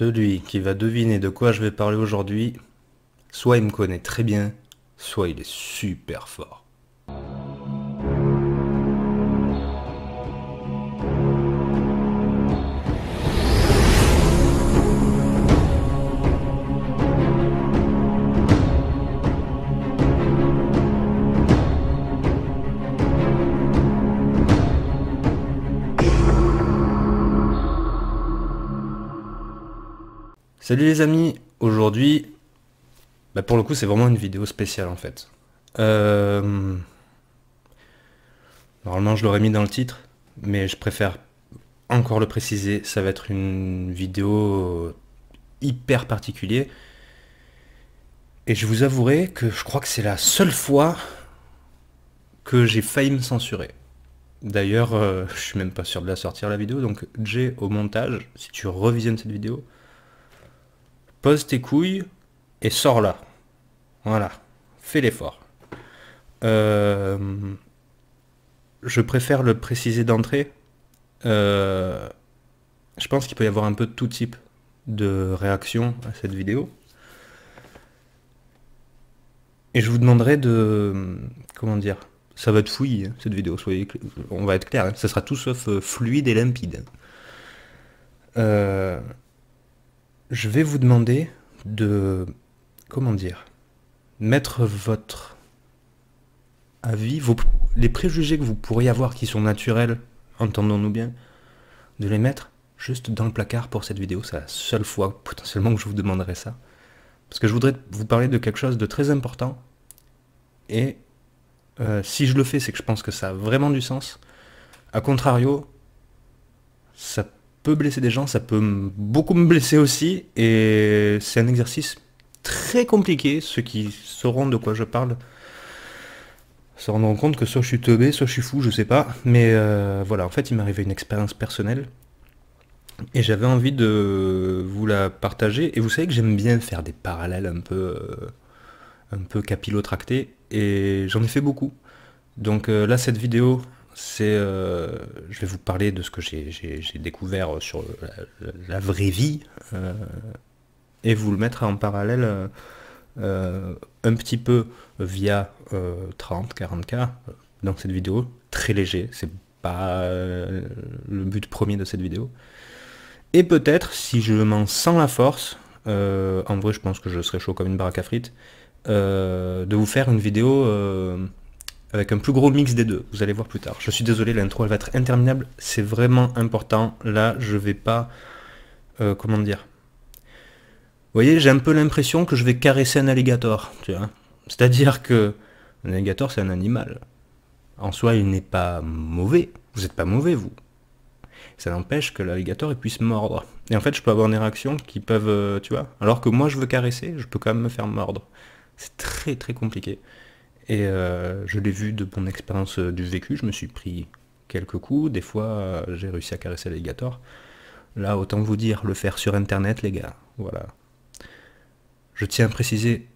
Celui qui va deviner de quoi je vais parler aujourd'hui, soit il me connaît très bien, soit il est super fort. Salut les amis, aujourd'hui, pour le coup c'est vraiment une vidéo spéciale en fait. Normalement je l'aurais mis dans le titre, mais je préfère encore le préciser, ça va être une vidéo hyper particulière. Et je vous avouerai que je crois que c'est la seule fois que j'ai failli me censurer. D'ailleurs, je suis même pas sûr de la sortir la vidéo, donc Jay au montage, si tu revisionnes cette vidéo, pose tes couilles et sors là. Voilà, fais l'effort. Je préfère le préciser d'entrée. Je pense qu'il peut y avoir un peu de tout type de réaction à cette vidéo. Et je vous demanderai de... Comment dire? Ça va être fouillis, hein, cette vidéo, on va être clair, hein, ça sera tout sauf fluide et limpide. Je vais vous demander de... Comment dire? Mettre votre avis, les préjugés que vous pourriez avoir qui sont naturels, entendons-nous bien, de les mettre juste dans le placard pour cette vidéo. C'est la seule fois potentiellement que je vous demanderai ça. Parce que je voudrais vous parler de quelque chose de très important. Et si je le fais, c'est que je pense que ça a vraiment du sens. A contrario, ça peut blesser des gens, ça peut beaucoup me blesser aussi. Et c'est un exercice très compliqué. Ceux qui sauront de quoi je parle se rendront compte que soit je suis teubé, soit je suis fou, je sais pas. Mais voilà, en fait, il m'est arrivé une expérience personnelle. Et j'avais envie de vous la partager. Et vous savez que j'aime bien faire des parallèles un peu capillotractés. Et j'en ai fait beaucoup. Donc là, cette vidéo, c'est... je vais vous parler de ce que j'ai découvert sur la vraie vie. Et vous le mettre en parallèle un petit peu via 30-40K dans cette vidéo. Très léger, c'est pas le but premier de cette vidéo. Et peut-être, si je m'en sens la force, en vrai je pense que je serais chaud comme une baraque à frites, de vous faire une vidéo avec un plus gros mix des deux. Vous allez voir plus tard. Je suis désolé, l'intro elle va être interminable, c'est vraiment important. Là, je vais pas... comment dire? Vous voyez, j'ai un peu l'impression que je vais caresser un alligator, tu vois. C'est-à-dire que un alligator, c'est un animal. En soi, il n'est pas mauvais. Vous n'êtes pas mauvais, vous. Ça n'empêche que l'alligator il puisse mordre. Et en fait, je peux avoir des réactions qui peuvent, tu vois. Alors que moi, je veux caresser, je peux quand même me faire mordre. C'est très très compliqué. Et je l'ai vu de mon expérience du vécu. Je me suis pris quelques coups. Des fois, j'ai réussi à caresser l'alligator. Là, autant vous dire, le faire sur Internet, les gars. Voilà. Je tiens à préciser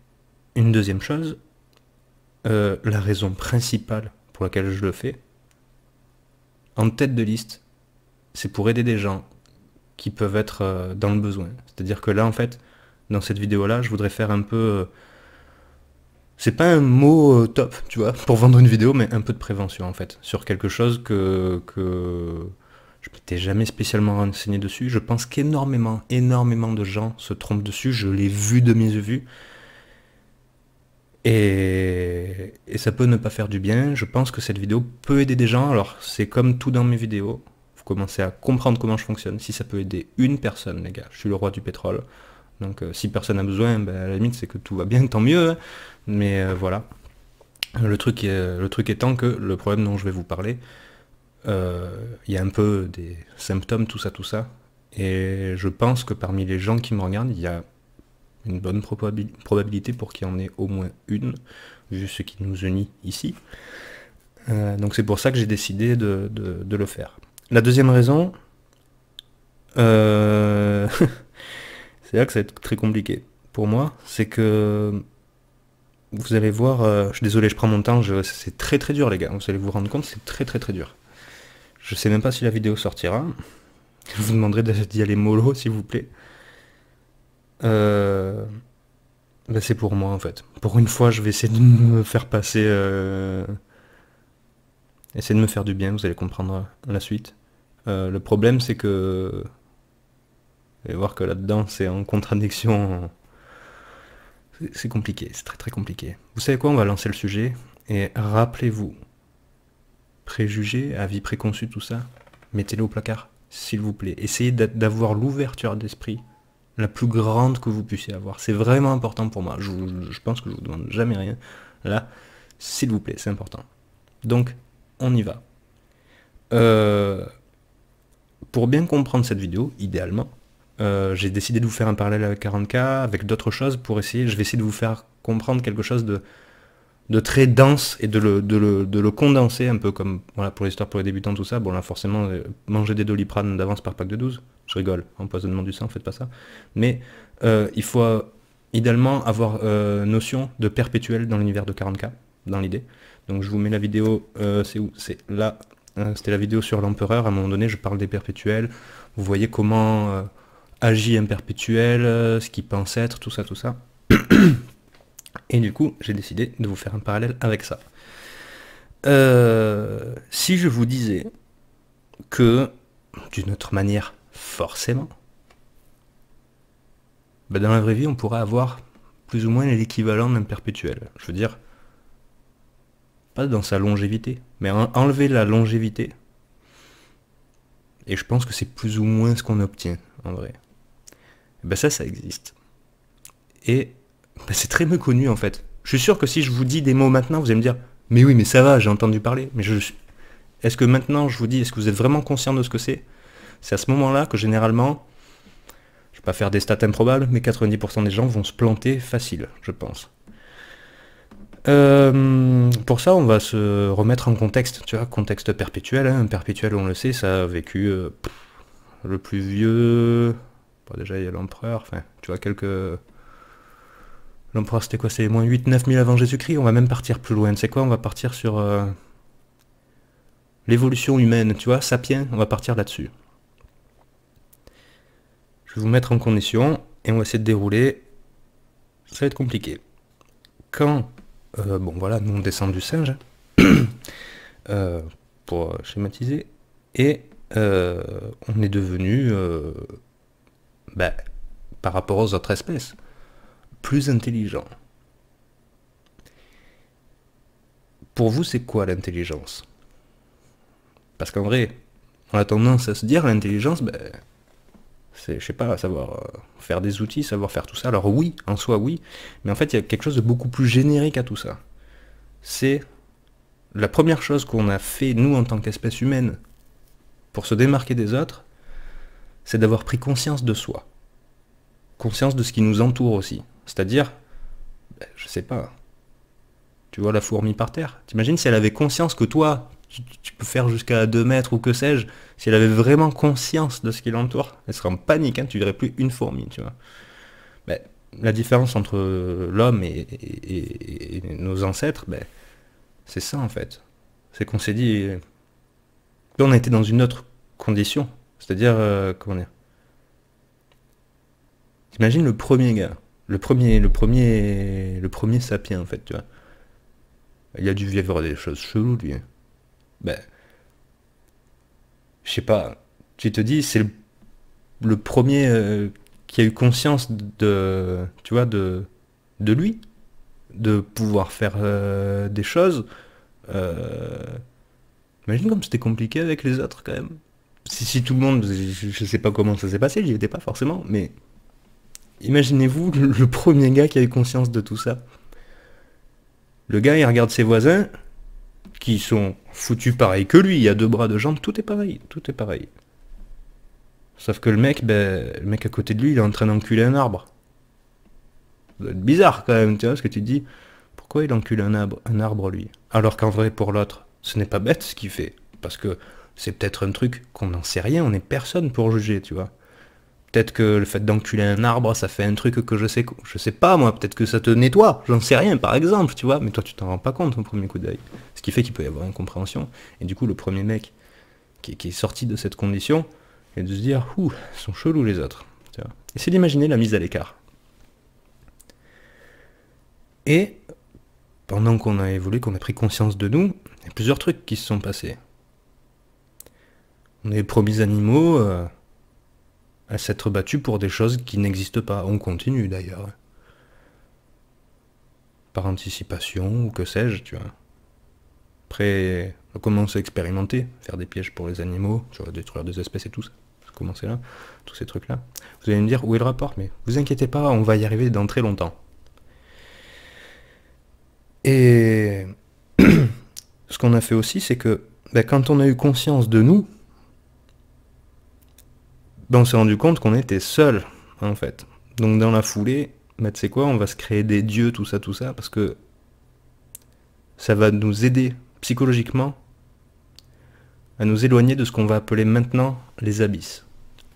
une deuxième chose. La raison principale pour laquelle je le fais, en tête de liste, c'est pour aider des gens qui peuvent être dans le besoin. C'est-à-dire que là, en fait, dans cette vidéo-là, je voudrais faire un peu... c'est pas un mot top, tu vois, pour vendre une vidéo, mais un peu de prévention, en fait, sur quelque chose que je m'étais jamais spécialement renseigné dessus. Je pense qu'énormément de gens se trompent dessus. Je l'ai vu de mes yeux. Et ça peut ne pas faire du bien. Je pense que cette vidéo peut aider des gens. Alors, c'est comme tout dans mes vidéos. Vous commencez à comprendre comment je fonctionne. Si ça peut aider une personne, les gars, je suis le roi du pétrole. Donc, si personne a besoin, à la limite, c'est que tout va bien, tant mieux. Hein. Mais voilà. Le truc étant que le problème dont je vais vous parler, il y a un peu des symptômes, tout ça. Et je pense que parmi les gens qui me regardent, il y a une bonne probabilité pour qu'il y en ait au moins une, vu ce qui nous unit ici. Donc c'est pour ça que j'ai décidé de le faire. La deuxième raison, c'est là que ça va être très compliqué pour moi, c'est que vous allez voir, je suis désolé, je prends mon temps, c'est très très dur les gars, vous allez vous rendre compte, c'est très très très dur. Je sais même pas si la vidéo sortira, je vous demanderai d'y aller mollo s'il vous plaît. euh, bah, c'est pour moi en fait. Pour une fois, je vais essayer de me faire passer, essayer de me faire du bien, vous allez comprendre la suite. Le problème, c'est que, vous allez voir que là-dedans, c'est en contradiction. C'est compliqué, c'est très très compliqué. Vous savez quoi, on va lancer le sujet, et rappelez-vous, préjugés, avis préconçus, tout ça, mettez-le au placard, s'il vous plaît. Essayez d'avoir l'ouverture d'esprit la plus grande que vous puissiez avoir. C'est vraiment important pour moi. Je pense que je vous demande jamais rien. Là, s'il vous plaît, c'est important. Donc, on y va. Pour bien comprendre cette vidéo, idéalement, j'ai décidé de vous faire un parallèle avec 40K, avec d'autres choses, pour essayer, je vais essayer de vous faire comprendre quelque chose de très dense et de le condenser, un peu comme voilà, pour l'histoire pour les débutants, tout ça. Bon là forcément, manger des Doliprane d'avance par pack de 12, je rigole, empoisonnement du sang, faites pas ça. Mais il faut idéalement avoir notion de perpétuel dans l'univers de 40K, dans l'idée. Donc je vous mets la vidéo, c'est où? C'est là, c'était la vidéo sur l'empereur, à un moment donné je parle des perpétuels, vous voyez comment agit un perpétuel, ce qu'il pense être, tout ça, tout ça. Et du coup, j'ai décidé de vous faire un parallèle avec ça. Si je vous disais que, d'une autre manière, forcément, ben dans la vraie vie, on pourrait avoir plus ou moins l'équivalent d'un perpétuel. Je veux dire, pas dans sa longévité, mais enlever la longévité, et je pense que c'est plus ou moins ce qu'on obtient, en vrai. Et ben ça existe. Et ben c'est très méconnu, en fait. Je suis sûr que si je vous dis des mots maintenant, vous allez me dire « Mais oui, mais ça va, j'ai entendu parler. » Mais est-ce que maintenant, je vous dis, est-ce que vous êtes vraiment conscient de ce que c'est? C'est à ce moment-là que, généralement, je ne vais pas faire des stats improbables, mais 90% des gens vont se planter facile, je pense. Pour ça, on va se remettre en contexte, tu vois, contexte perpétuel. Hein. Un perpétuel, on le sait, ça a vécu le plus vieux... Bon, déjà, il y a l'empereur, enfin, tu vois, quelques... L'empereur, c'était quoi? C'est moins 8-9 000 avant Jésus-Christ. On va même partir plus loin. C'est quoi? On va partir sur l'évolution humaine, tu vois, sapiens, on va partir là-dessus. Je vais vous mettre en condition et on va essayer de dérouler. Ça va être compliqué. Quand, bon voilà, nous on descend du singe, pour schématiser, et on est devenu, par rapport aux autres espèces, plus intelligent. Pour vous, c'est quoi l'intelligence? Parce qu'en vrai, on a tendance à se dire l'intelligence, c'est, je sais pas, savoir faire des outils, savoir faire tout ça. Alors oui, en soi oui, mais en fait il y a quelque chose de beaucoup plus générique à tout ça. C'est la première chose qu'on a fait, nous, en tant qu'espèce humaine, pour se démarquer des autres, c'est d'avoir pris conscience de soi. Conscience de ce qui nous entoure aussi. C'est-à-dire, je sais pas, tu vois la fourmi par terre? T'imagines si elle avait conscience que toi, tu peux faire jusqu'à 2 mètres ou que sais-je, si elle avait vraiment conscience de ce qui l'entoure, elle serait en panique, hein, tu verrais plus une fourmi, tu vois. La différence entre l'homme et nos ancêtres, c'est ça en fait. C'est qu'on s'est dit, on a été dans une autre condition, c'est-à-dire, comment dire, t'imagines le premier gars, le premier sapien en fait, tu vois. Il a dû vivre des choses cheloues lui. Je sais pas, tu te dis, c'est le premier qui a eu conscience tu vois, de lui, de pouvoir faire des choses. Imagine comme c'était compliqué avec les autres quand même. Si tout le monde, je sais pas comment ça s'est passé, j'y étais pas forcément, mais imaginez-vous le premier gars qui a eu conscience de tout ça. Le gars, il regarde ses voisins, qui sont foutus pareil que lui, il y a 2 bras, 2 jambes, tout est pareil, tout est pareil. Sauf que le mec à côté de lui, il est en train d'enculer un arbre. Ça doit être bizarre quand même, tu vois, ce que tu te dis. Pourquoi il encule un arbre lui? Alors qu'en vrai, pour l'autre, ce n'est pas bête ce qu'il fait. Parce que c'est peut-être un truc qu'on n'en sait rien, on n'est personne pour juger, tu vois. Peut-être que le fait d'enculer un arbre, ça fait un truc que je sais pas moi, peut-être que ça te nettoie, j'en sais rien par exemple, tu vois, mais toi tu t'en rends pas compte au premier coup d'œil. Ce qui fait qu'il peut y avoir une compréhension, et du coup le premier mec qui est sorti de cette condition, et de se dire, ouh, ils sont chelous les autres, tu vois. Essayez d'imaginer la mise à l'écart, Et pendant qu'on a évolué, qu'on a pris conscience de nous, il y a plusieurs trucs qui se sont passés. On est les premiers animaux à s'être battus pour des choses qui n'existent pas. On continue d'ailleurs. Par anticipation ou que sais-je, tu vois. Après, on commence à expérimenter, faire des pièges pour les animaux, tu vois, détruire des espèces et tout ça. Commencer là, tous ces trucs-là. Vous allez me dire, où est le rapport? Mais vous inquiétez pas, on va y arriver dans très longtemps. Et ce qu'on a fait aussi, c'est que quand on a eu conscience de nous, on s'est rendu compte qu'on était seul, en fait. Donc dans la foulée, tu sais quoi, on va se créer des dieux, tout ça, parce que ça va nous aider psychologiquement à nous éloigner de ce qu'on va appeler maintenant les abysses.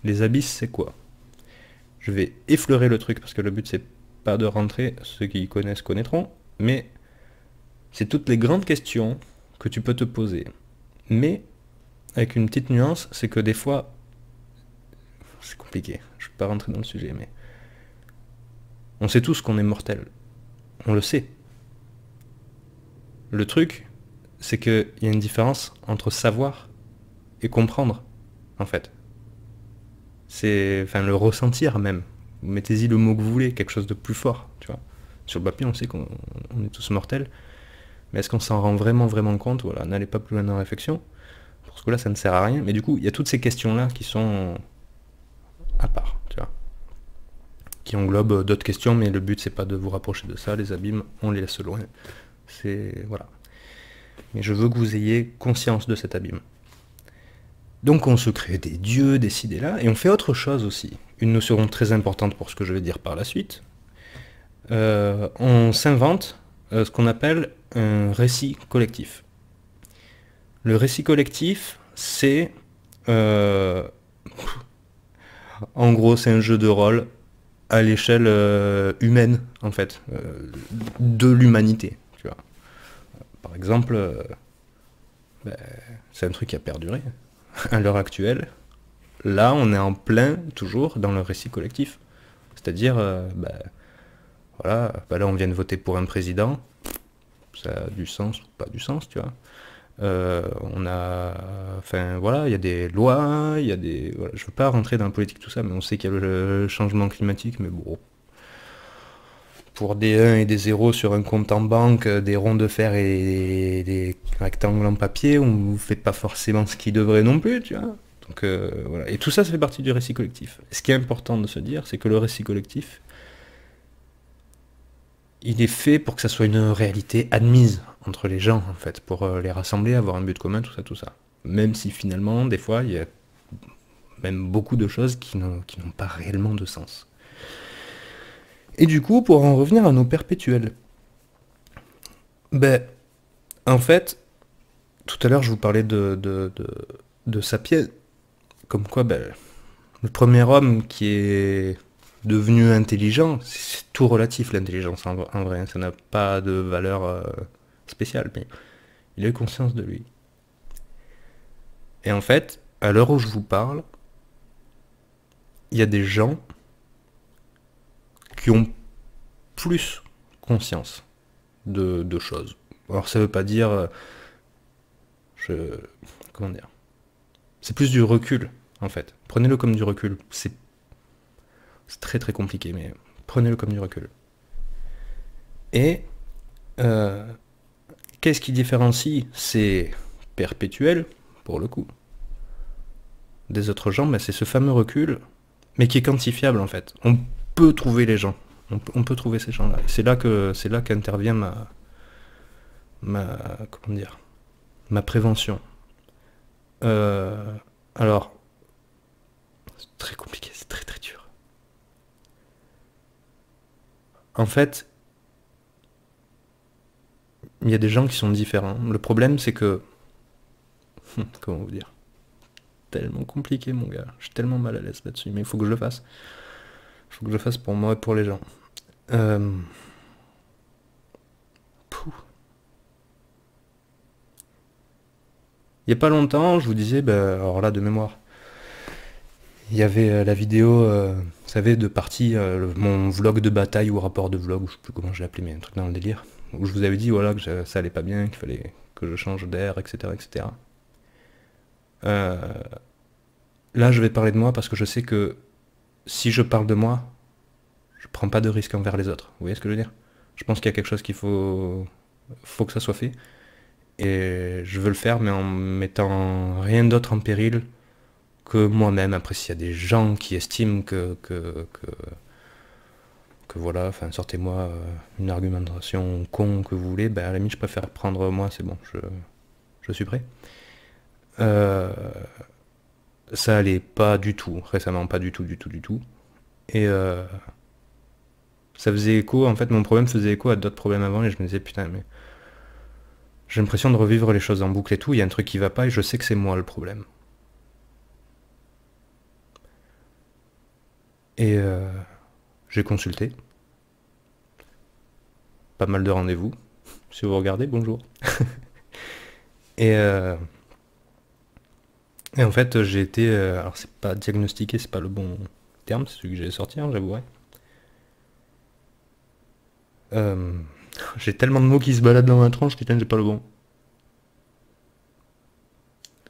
Les abysses, c'est quoi? Je vais effleurer le truc parce que le but c'est pas de rentrer, ceux qui connaissent connaîtront, mais c'est toutes les grandes questions que tu peux te poser. Mais avec une petite nuance, c'est que des fois, c'est compliqué, je vais pas rentrer dans le sujet, mais on sait tous qu'on est mortel. On le sait. Le truc, c'est qu'il y a une différence entre savoir et comprendre, en fait. C'est, enfin, le ressentir même. Mettez-y le mot que vous voulez, quelque chose de plus fort, tu vois. Sur le papier, on sait qu'on est tous mortels, mais est-ce qu'on s'en rend vraiment compte? Voilà, n'allez pas plus loin dans la réflexion, parce que là, ça ne sert à rien. Mais du coup, il y a toutes ces questions-là qui sont à part, tu vois, qui englobent d'autres questions, mais le but, c'est pas de vous rapprocher de ça. Les abîmes, on les laisse loin. C'est, voilà. Mais je veux que vous ayez conscience de cet abîme. Donc on se crée des dieux, des idées-là, et on fait autre chose aussi. Une notion très importante pour ce que je vais dire par la suite. On s'invente ce qu'on appelle un récit collectif. Le récit collectif, c'est... en gros, c'est un jeu de rôle à l'échelle humaine, en fait, de l'humanité. Tu vois. Par exemple, c'est un truc qui a perduré à l'heure actuelle. Là, on est en plein, toujours, dans le récit collectif. C'est-à-dire, voilà, là, on vient de voter pour un président. Ça a du sens ou pas du sens, tu vois. On a... Enfin, voilà, il y a des lois, il y a des... Voilà, je veux pas rentrer dans la politique, tout ça, mais on sait qu'il y a le changement climatique, mais bon... Pour des 1 et des 0 sur un compte en banque, des ronds de fer et des rectangles en papier, on ne fait pas forcément ce qu'il devrait non plus, tu vois. Donc voilà. Et tout ça, ça fait partie du récit collectif. Et ce qui est important de se dire, c'est que le récit collectif, il est fait pour que ça soit une réalité admise entre les gens, en fait, pour les rassembler, avoir un but commun, tout ça. Même si finalement, des fois, il y a même beaucoup de choses qui n'ont pas réellement de sens. Et du coup, pour en revenir à nos perpétuels, en fait, tout à l'heure, je vous parlais de Sapiens, comme quoi, le premier homme qui est devenu intelligent, c'est tout relatif l'intelligence en vrai, ça n'a pas de valeur spéciale, mais il a eu conscience de lui. Et en fait, à l'heure où je vous parle, il y a des gens qui ont plus conscience de choses. Alors ça veut pas dire... comment dire? C'est plus du recul, en fait. Prenez-le comme du recul. C'est très très compliqué, mais prenez-le comme du recul. Et qu'est-ce qui différencie ces perpétuels, pour le coup, des autres gens? C'est ce fameux recul, mais qui est quantifiable, en fait. On peut trouver les gens. On peut trouver ces gens-là. C'est là qu'intervient comment dire, ma prévention. Alors, c'est très compliqué, c'est très très dur. En fait, il y a des gens qui sont différents. Le problème, c'est que... comment vous dire? Tellement compliqué, mon gars. Je suis tellement mal à l'aise là-dessus, mais il faut que je le fasse. Il faut que je le fasse pour moi et pour les gens. Il n'y a pas longtemps, je vous disais, alors là, de mémoire, il y avait la vidéo savez, de partie, mon vlog de bataille ou rapport de vlog, je sais plus comment je l'ai appelé, mais un truc dans le délire, où je vous avais dit voilà, que ça allait pas bien, qu'il fallait que je change d'air, etc. etc. Euh, Là, je vais parler de moi parce que je sais que si je parle de moi, je prends pas de risque envers les autres. Vous voyez ce que je veux dire? Je pense qu'il y a quelque chose faut que ça soit fait. Et je veux le faire, mais en mettant rien d'autre en péril que moi-même. Après, s'il y a des gens qui estiment que voilà, enfin, sortez-moi une argumentation con que vous voulez, ben à la limite, je préfère prendre moi, c'est bon, je suis prêt. Euh, Ça allait pas du tout, récemment, pas du tout, du tout, du tout. Et ça faisait écho, en fait, mon problème faisait écho à d'autres problèmes avant, et je me disais, putain, mais j'ai l'impression de revivre les choses en boucle et tout, il y a un truc qui va pas, et je sais que c'est moi le problème. Et j'ai consulté, pas mal de rendez-vous. Si vous regardez, bonjour. Et, euh, et en fait, j'ai été, alors c'est pas diagnostiqué, c'est pas le bon terme, c'est celui que j'ai sorti, hein, j'avouerai. Euh, j'ai tellement de mots qui se baladent dans ma tronche, putain, j'ai pas le bon.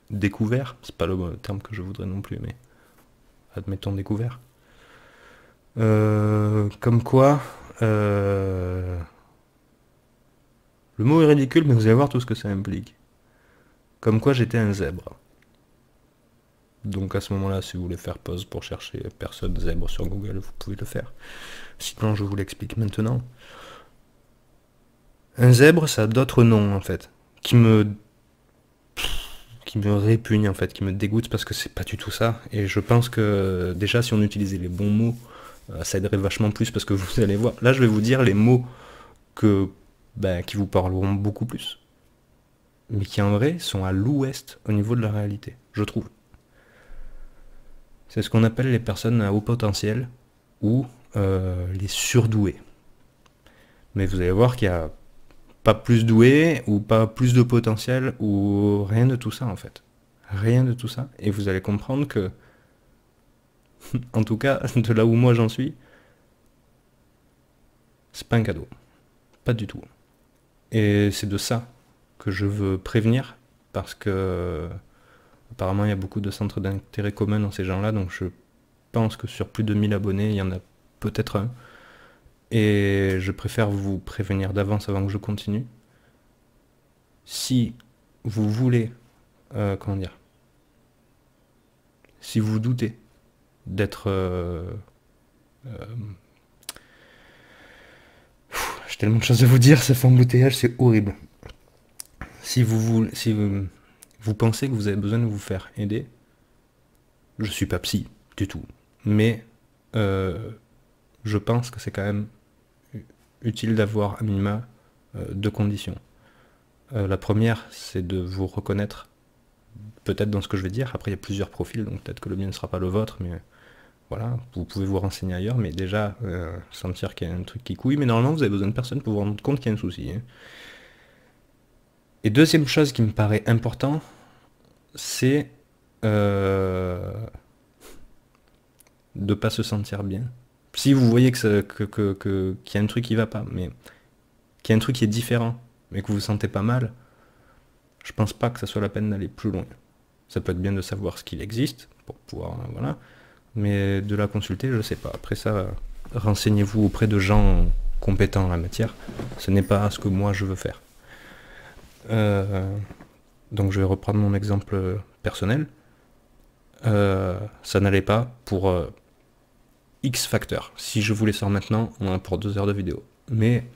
Découvert, c'est pas le bon terme que je voudrais non plus, mais admettons découvert. Comme quoi, le mot est ridicule, mais vous allez voir tout ce que ça implique. Comme quoi j'étais un zèbre. Donc à ce moment-là, si vous voulez faire pause pour chercher personne zèbre sur Google, vous pouvez le faire. Sinon, je vous l'explique maintenant. Un zèbre, ça a d'autres noms, en fait, qui me répugnent, en fait, qui me dégoûtent, parce que c'est pas du tout ça. Et je pense que, déjà, si on utilisait les bons mots, ça aiderait vachement plus, parce que vous allez voir. Là, je vais vous dire les mots qui vous parleront beaucoup plus, mais qui, en vrai, sont à l'ouest au niveau de la réalité, je trouve. C'est ce qu'on appelle les personnes à haut potentiel, ou les surdoués. Mais vous allez voir qu'il y a pas plus doué, ou pas plus de potentiel, ou rien de tout ça en fait. Rien de tout ça. Et vous allez comprendre que, en tout cas, de là où moi j'en suis, c'est pas un cadeau. Pas du tout. Et c'est de ça que je veux prévenir, parce que apparemment il y a beaucoup de centres d'intérêt commun dans ces gens-là, donc je pense que sur plus de 1000 abonnés, il y en a peut-être un. Et je préfère vous prévenir d'avance avant que je continue. Si vous voulez, comment dire, si vous doutez d'être... j'ai tellement de choses à vous dire, ça fait embouteillage, c'est horrible. Si vous pensez que vous avez besoin de vous faire aider, je suis pas psy du tout, mais je pense que c'est quand même utile d'avoir à minima deux conditions. La première, c'est de vous reconnaître peut-être dans ce que je vais dire. Après, il y a plusieurs profils, donc peut-être que le mien ne sera pas le vôtre, mais voilà, vous pouvez vous renseigner ailleurs, mais déjà, sentir qu'il y a un truc qui couille, mais normalement, vous avez besoin de personne pour vous rendre compte qu'il y a un souci. Hein. Et deuxième chose qui me paraît important, c'est de pas se sentir bien. Si vous voyez qu'il y a un truc qui va pas, mais qu'il y a un truc qui est différent, mais que vous vous sentez pas mal, je pense pas que ça soit la peine d'aller plus loin. Ça peut être bien de savoir ce qu'il existe, pour pouvoir, voilà, mais de la consulter, je sais pas. Après ça, renseignez-vous auprès de gens compétents en la matière. Ce n'est pas ce que moi je veux faire. Donc je vais reprendre mon exemple personnel. Ça n'allait pas pour X facteurs. Si je vous les sors maintenant, on en a pour 2 heures de vidéo. Mais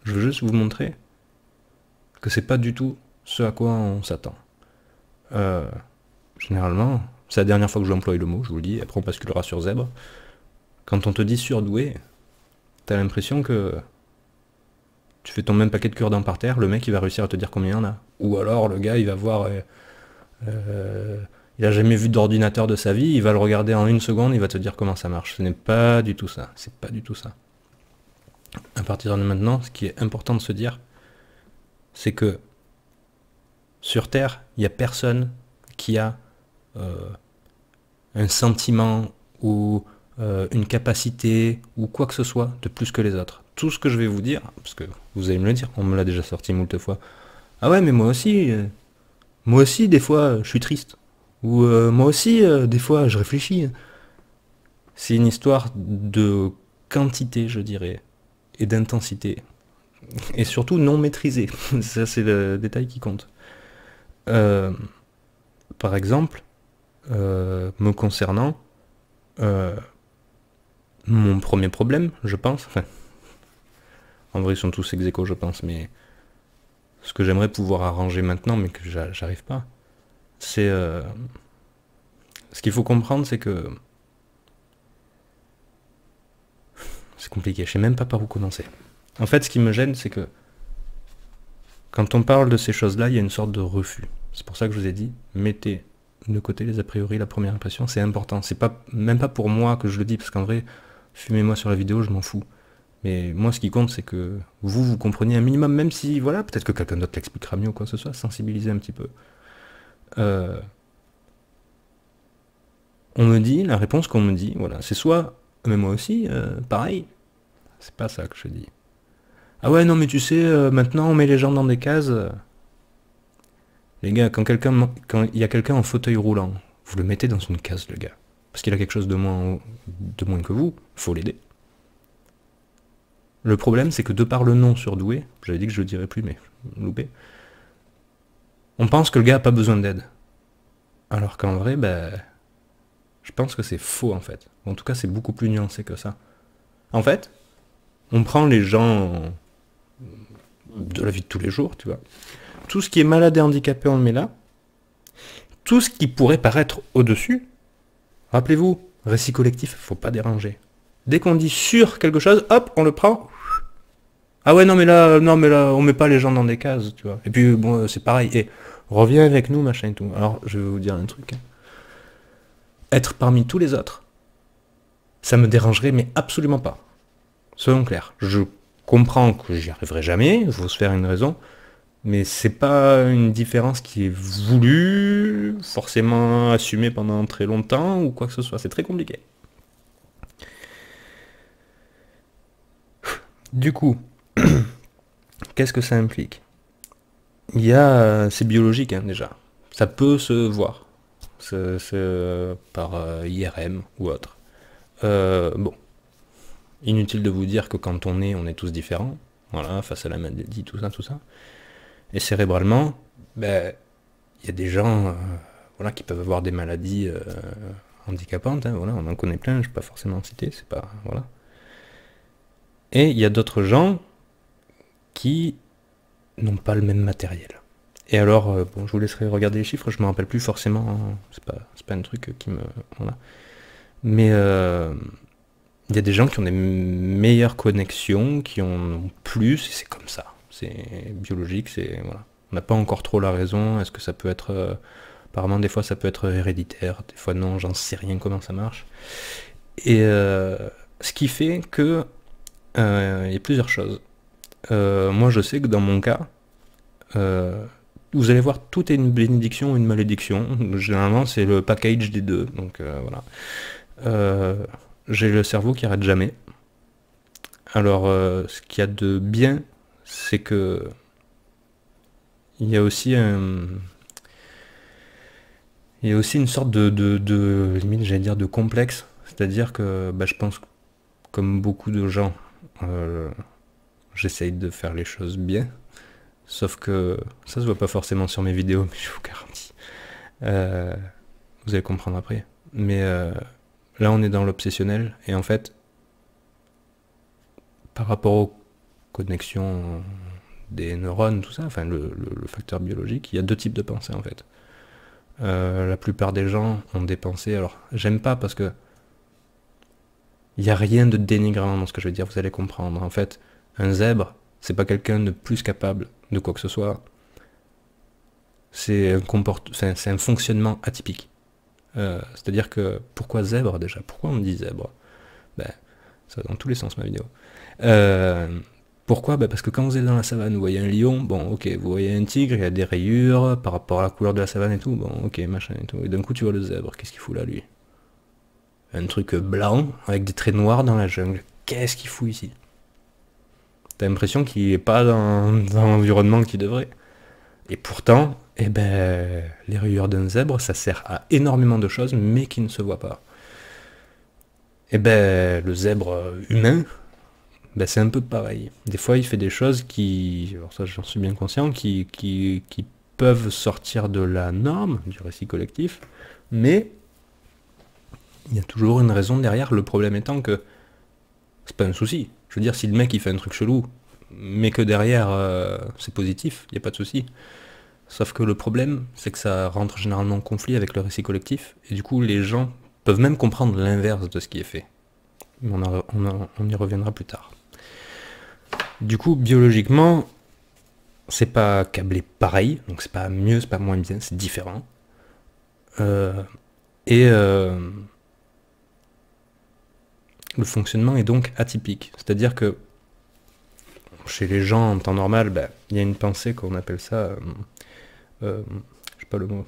je veux juste vous montrer que c'est pas du tout ce à quoi on s'attend. Généralement, c'est la dernière fois que j'emploie le mot, je vous le dis, après on basculera sur zèbre. Quand on te dit surdoué, t'as l'impression que tu fais ton même paquet de cure-dents par terre, le mec il va réussir à te dire combien il y en a. Ou alors le gars il va voir... il a jamais vu d'ordinateur de sa vie, il va le regarder en 1 seconde, il va te dire comment ça marche. Ce n'est pas du tout ça, c'est pas du tout ça. À partir de maintenant, ce qui est important de se dire, c'est que sur Terre, il n'y a personne qui a un sentiment ou une capacité ou quoi que ce soit de plus que les autres. Tout ce que je vais vous dire, parce que vous allez me le dire, on me l'a déjà sorti moult fois. Ah ouais, mais moi aussi des fois je suis triste. Ou moi aussi des fois je réfléchis. C'est une histoire de quantité, je dirais, et d'intensité. Et surtout non maîtrisée. Ça c'est le détail qui compte. Euh, Par exemple, me concernant, euh, mon premier problème, je pense, enfin, en vrai ils sont tous ex aequo je pense, mais ce que j'aimerais pouvoir arranger maintenant, mais que j'arrive pas, c'est... ce qu'il faut comprendre, c'est que... C'est compliqué, je sais même pas par où commencer. En fait, ce qui me gêne, c'est que quand on parle de ces choses-là, il y a une sorte de refus. C'est pour ça que je vous ai dit, mettez de côté les a priori, la première impression, c'est important. C'est pas, même pas pour moi que je le dis, parce qu'en vrai, fumez-moi sur la vidéo, je m'en fous. Mais moi, ce qui compte, c'est que vous compreniez un minimum, même si, voilà, peut-être que quelqu'un d'autre l'expliquera mieux ou quoi que ce soit, sensibiliser un petit peu. Euh, on me dit, la réponse qu'on me dit, voilà, c'est soit, mais moi aussi, pareil. C'est pas ça que je dis. Ah ouais, non, mais tu sais, maintenant on met les gens dans des cases. Les gars, quand il y a quelqu'un en fauteuil roulant, vous le mettez dans une case, le gars. Parce qu'il a quelque chose de moins que vous, faut l'aider. Le problème, c'est que de par le nom surdoué, j'avais dit que je le dirais plus, mais loupé, on pense que le gars a pas besoin d'aide. Alors qu'en vrai, ben, je pense que c'est faux en fait. En tout cas, c'est beaucoup plus nuancé que ça. En fait, on prend les gens de la vie de tous les jours, tu vois. Tout ce qui est malade et handicapé, on le met là. Tout ce qui pourrait paraître au-dessus, rappelez-vous, récit collectif, faut pas déranger. Dès qu'on dit sur quelque chose, hop, on le prend. Ah ouais, non mais là, on met pas les gens dans des cases, tu vois. Et puis bon, c'est pareil. Et reviens avec nous, machin et tout. Alors, je vais vous dire un truc. Être parmi tous les autres, ça me dérangerait, mais absolument pas. Soyons clairs. Je comprends que j'y arriverai jamais, il faut se faire une raison, mais c'est pas une différence qui est voulue, forcément assumée pendant très longtemps ou quoi que ce soit. C'est très compliqué. Du coup, qu'est-ce que ça implique? Il y a, c'est biologique hein, déjà. Ça peut se voir, par IRM ou autre. Bon, inutile de vous dire que quand on est tous différents. Voilà, face à la maladie, tout ça, tout ça. Et cérébralement, ben, il y a des gens voilà, qui peuvent avoir des maladies handicapantes, hein, voilà, on en connaît plein, je ne vais pas forcément en citer, c'est pas. Voilà. Et il y a d'autres gens qui n'ont pas le même matériel. Et alors, bon, je vous laisserai regarder les chiffres, je me rappelle plus forcément, hein, c'est pas un truc qui me. Voilà. Mais il y a des gens qui ont des meilleures connexions, qui en ont plus, et c'est comme ça. C'est biologique, c'est. Voilà. On n'a pas encore trop la raison, est-ce que ça peut être. Apparemment, des fois, ça peut être héréditaire, des fois, non, j'en sais rien comment ça marche. Et ce qui fait que. Il y a plusieurs choses. Moi, je sais que dans mon cas, vous allez voir, tout est une bénédiction ou une malédiction. Généralement, c'est le package des deux. Donc voilà. J'ai le cerveau qui arrête jamais. Alors, ce qu'il y a de bien, c'est que il y a aussi une sorte limite, j'allais dire, de complexe. C'est-à-dire que, bah, je pense, comme beaucoup de gens, j'essaye de faire les choses bien. Sauf que ça se voit pas forcément sur mes vidéos, mais je vous garantis. Vous allez comprendre après. Mais là, on est dans l'obsessionnel. Et en fait, par rapport aux connexions des neurones, tout ça, enfin le facteur biologique, il y a deux types de pensées en fait. La plupart des gens ont des pensées. Alors, j'aime pas parce que il n'y a rien de dénigrant dans ce que je veux dire, vous allez comprendre. En fait, un zèbre, c'est pas quelqu'un de plus capable de quoi que ce soit. C'est un fonctionnement atypique. C'est-à-dire que, pourquoi zèbre déjà? Pourquoi on me dit zèbre? Ben, ça va dans tous les sens ma vidéo. Pourquoi? Ben parce que quand vous êtes dans la savane, vous voyez un lion, bon ok, vous voyez un tigre, il y a des rayures par rapport à la couleur de la savane et tout, bon ok, machin et tout. Et d'un coup tu vois le zèbre, qu'est-ce qu'il fout là lui? un truc blanc avec des traits noirs dans la jungle. Qu'est-ce qu'il fout ici? T'as l'impression qu'il est pas dans l'environnement qu'il devrait. Et pourtant, eh ben, les rayures d'un zèbre, ça sert à énormément de choses, mais qui ne se voient pas. Eh ben, le zèbre humain, ben, c'est un peu pareil. Des fois, il fait des choses qui, alors ça j'en suis bien conscient, qui peuvent sortir de la norme, du récit collectif, mais il y a toujours une raison derrière, le problème étant que c'est pas un souci. Je veux dire, si le mec il fait un truc chelou, mais que derrière c'est positif, il n'y a pas de souci. Sauf que le problème, c'est que ça rentre généralement en conflit avec le récit collectif, et du coup les gens peuvent même comprendre l'inverse de ce qui est fait. Mais on y reviendra plus tard. Du coup, biologiquement, c'est pas câblé pareil, donc c'est pas mieux, c'est pas moins bien, c'est différent. Et le fonctionnement est donc atypique. C'est-à-dire que chez les gens en temps normal, ben, il y a une pensée qu'on appelle ça, je sais pas le mot,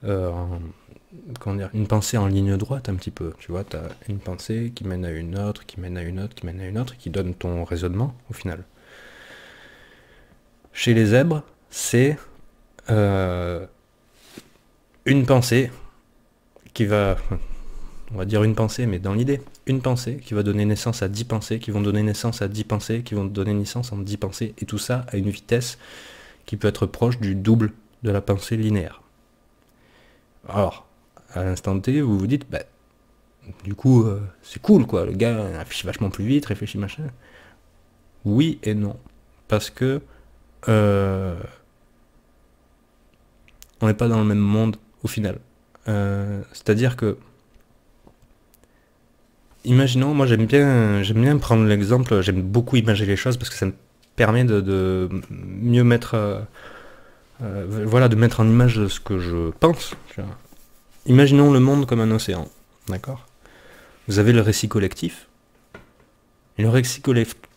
comment dire, une pensée en ligne droite un petit peu. Tu vois, tu as une pensée qui mène à une autre, qui mène à une autre, qui mène à une autre, qui donne ton raisonnement au final. Chez les zèbres, c'est une pensée qui va, on va dire une pensée, mais dans l'idée, une pensée qui va donner naissance à 10 pensées, qui vont donner naissance à 10 pensées, qui vont donner naissance à 10 pensées, et tout ça à une vitesse qui peut être proche du double de la pensée linéaire. Alors, à l'instant T, vous vous dites, bah, du coup, c'est cool, quoi, le gars réfléchit vachement plus vite, réfléchit machin. Oui et non. Parce que on n'est pas dans le même monde au final. C'est-à-dire que, imaginons, moi j'aime bien prendre l'exemple, j'aime beaucoup imaginer les choses parce que ça me permet de mieux mettre, voilà, de mettre en image ce que je pense. Tu vois. Imaginons le monde comme un océan, d'accord? Vous avez le récit collectif. Et le récit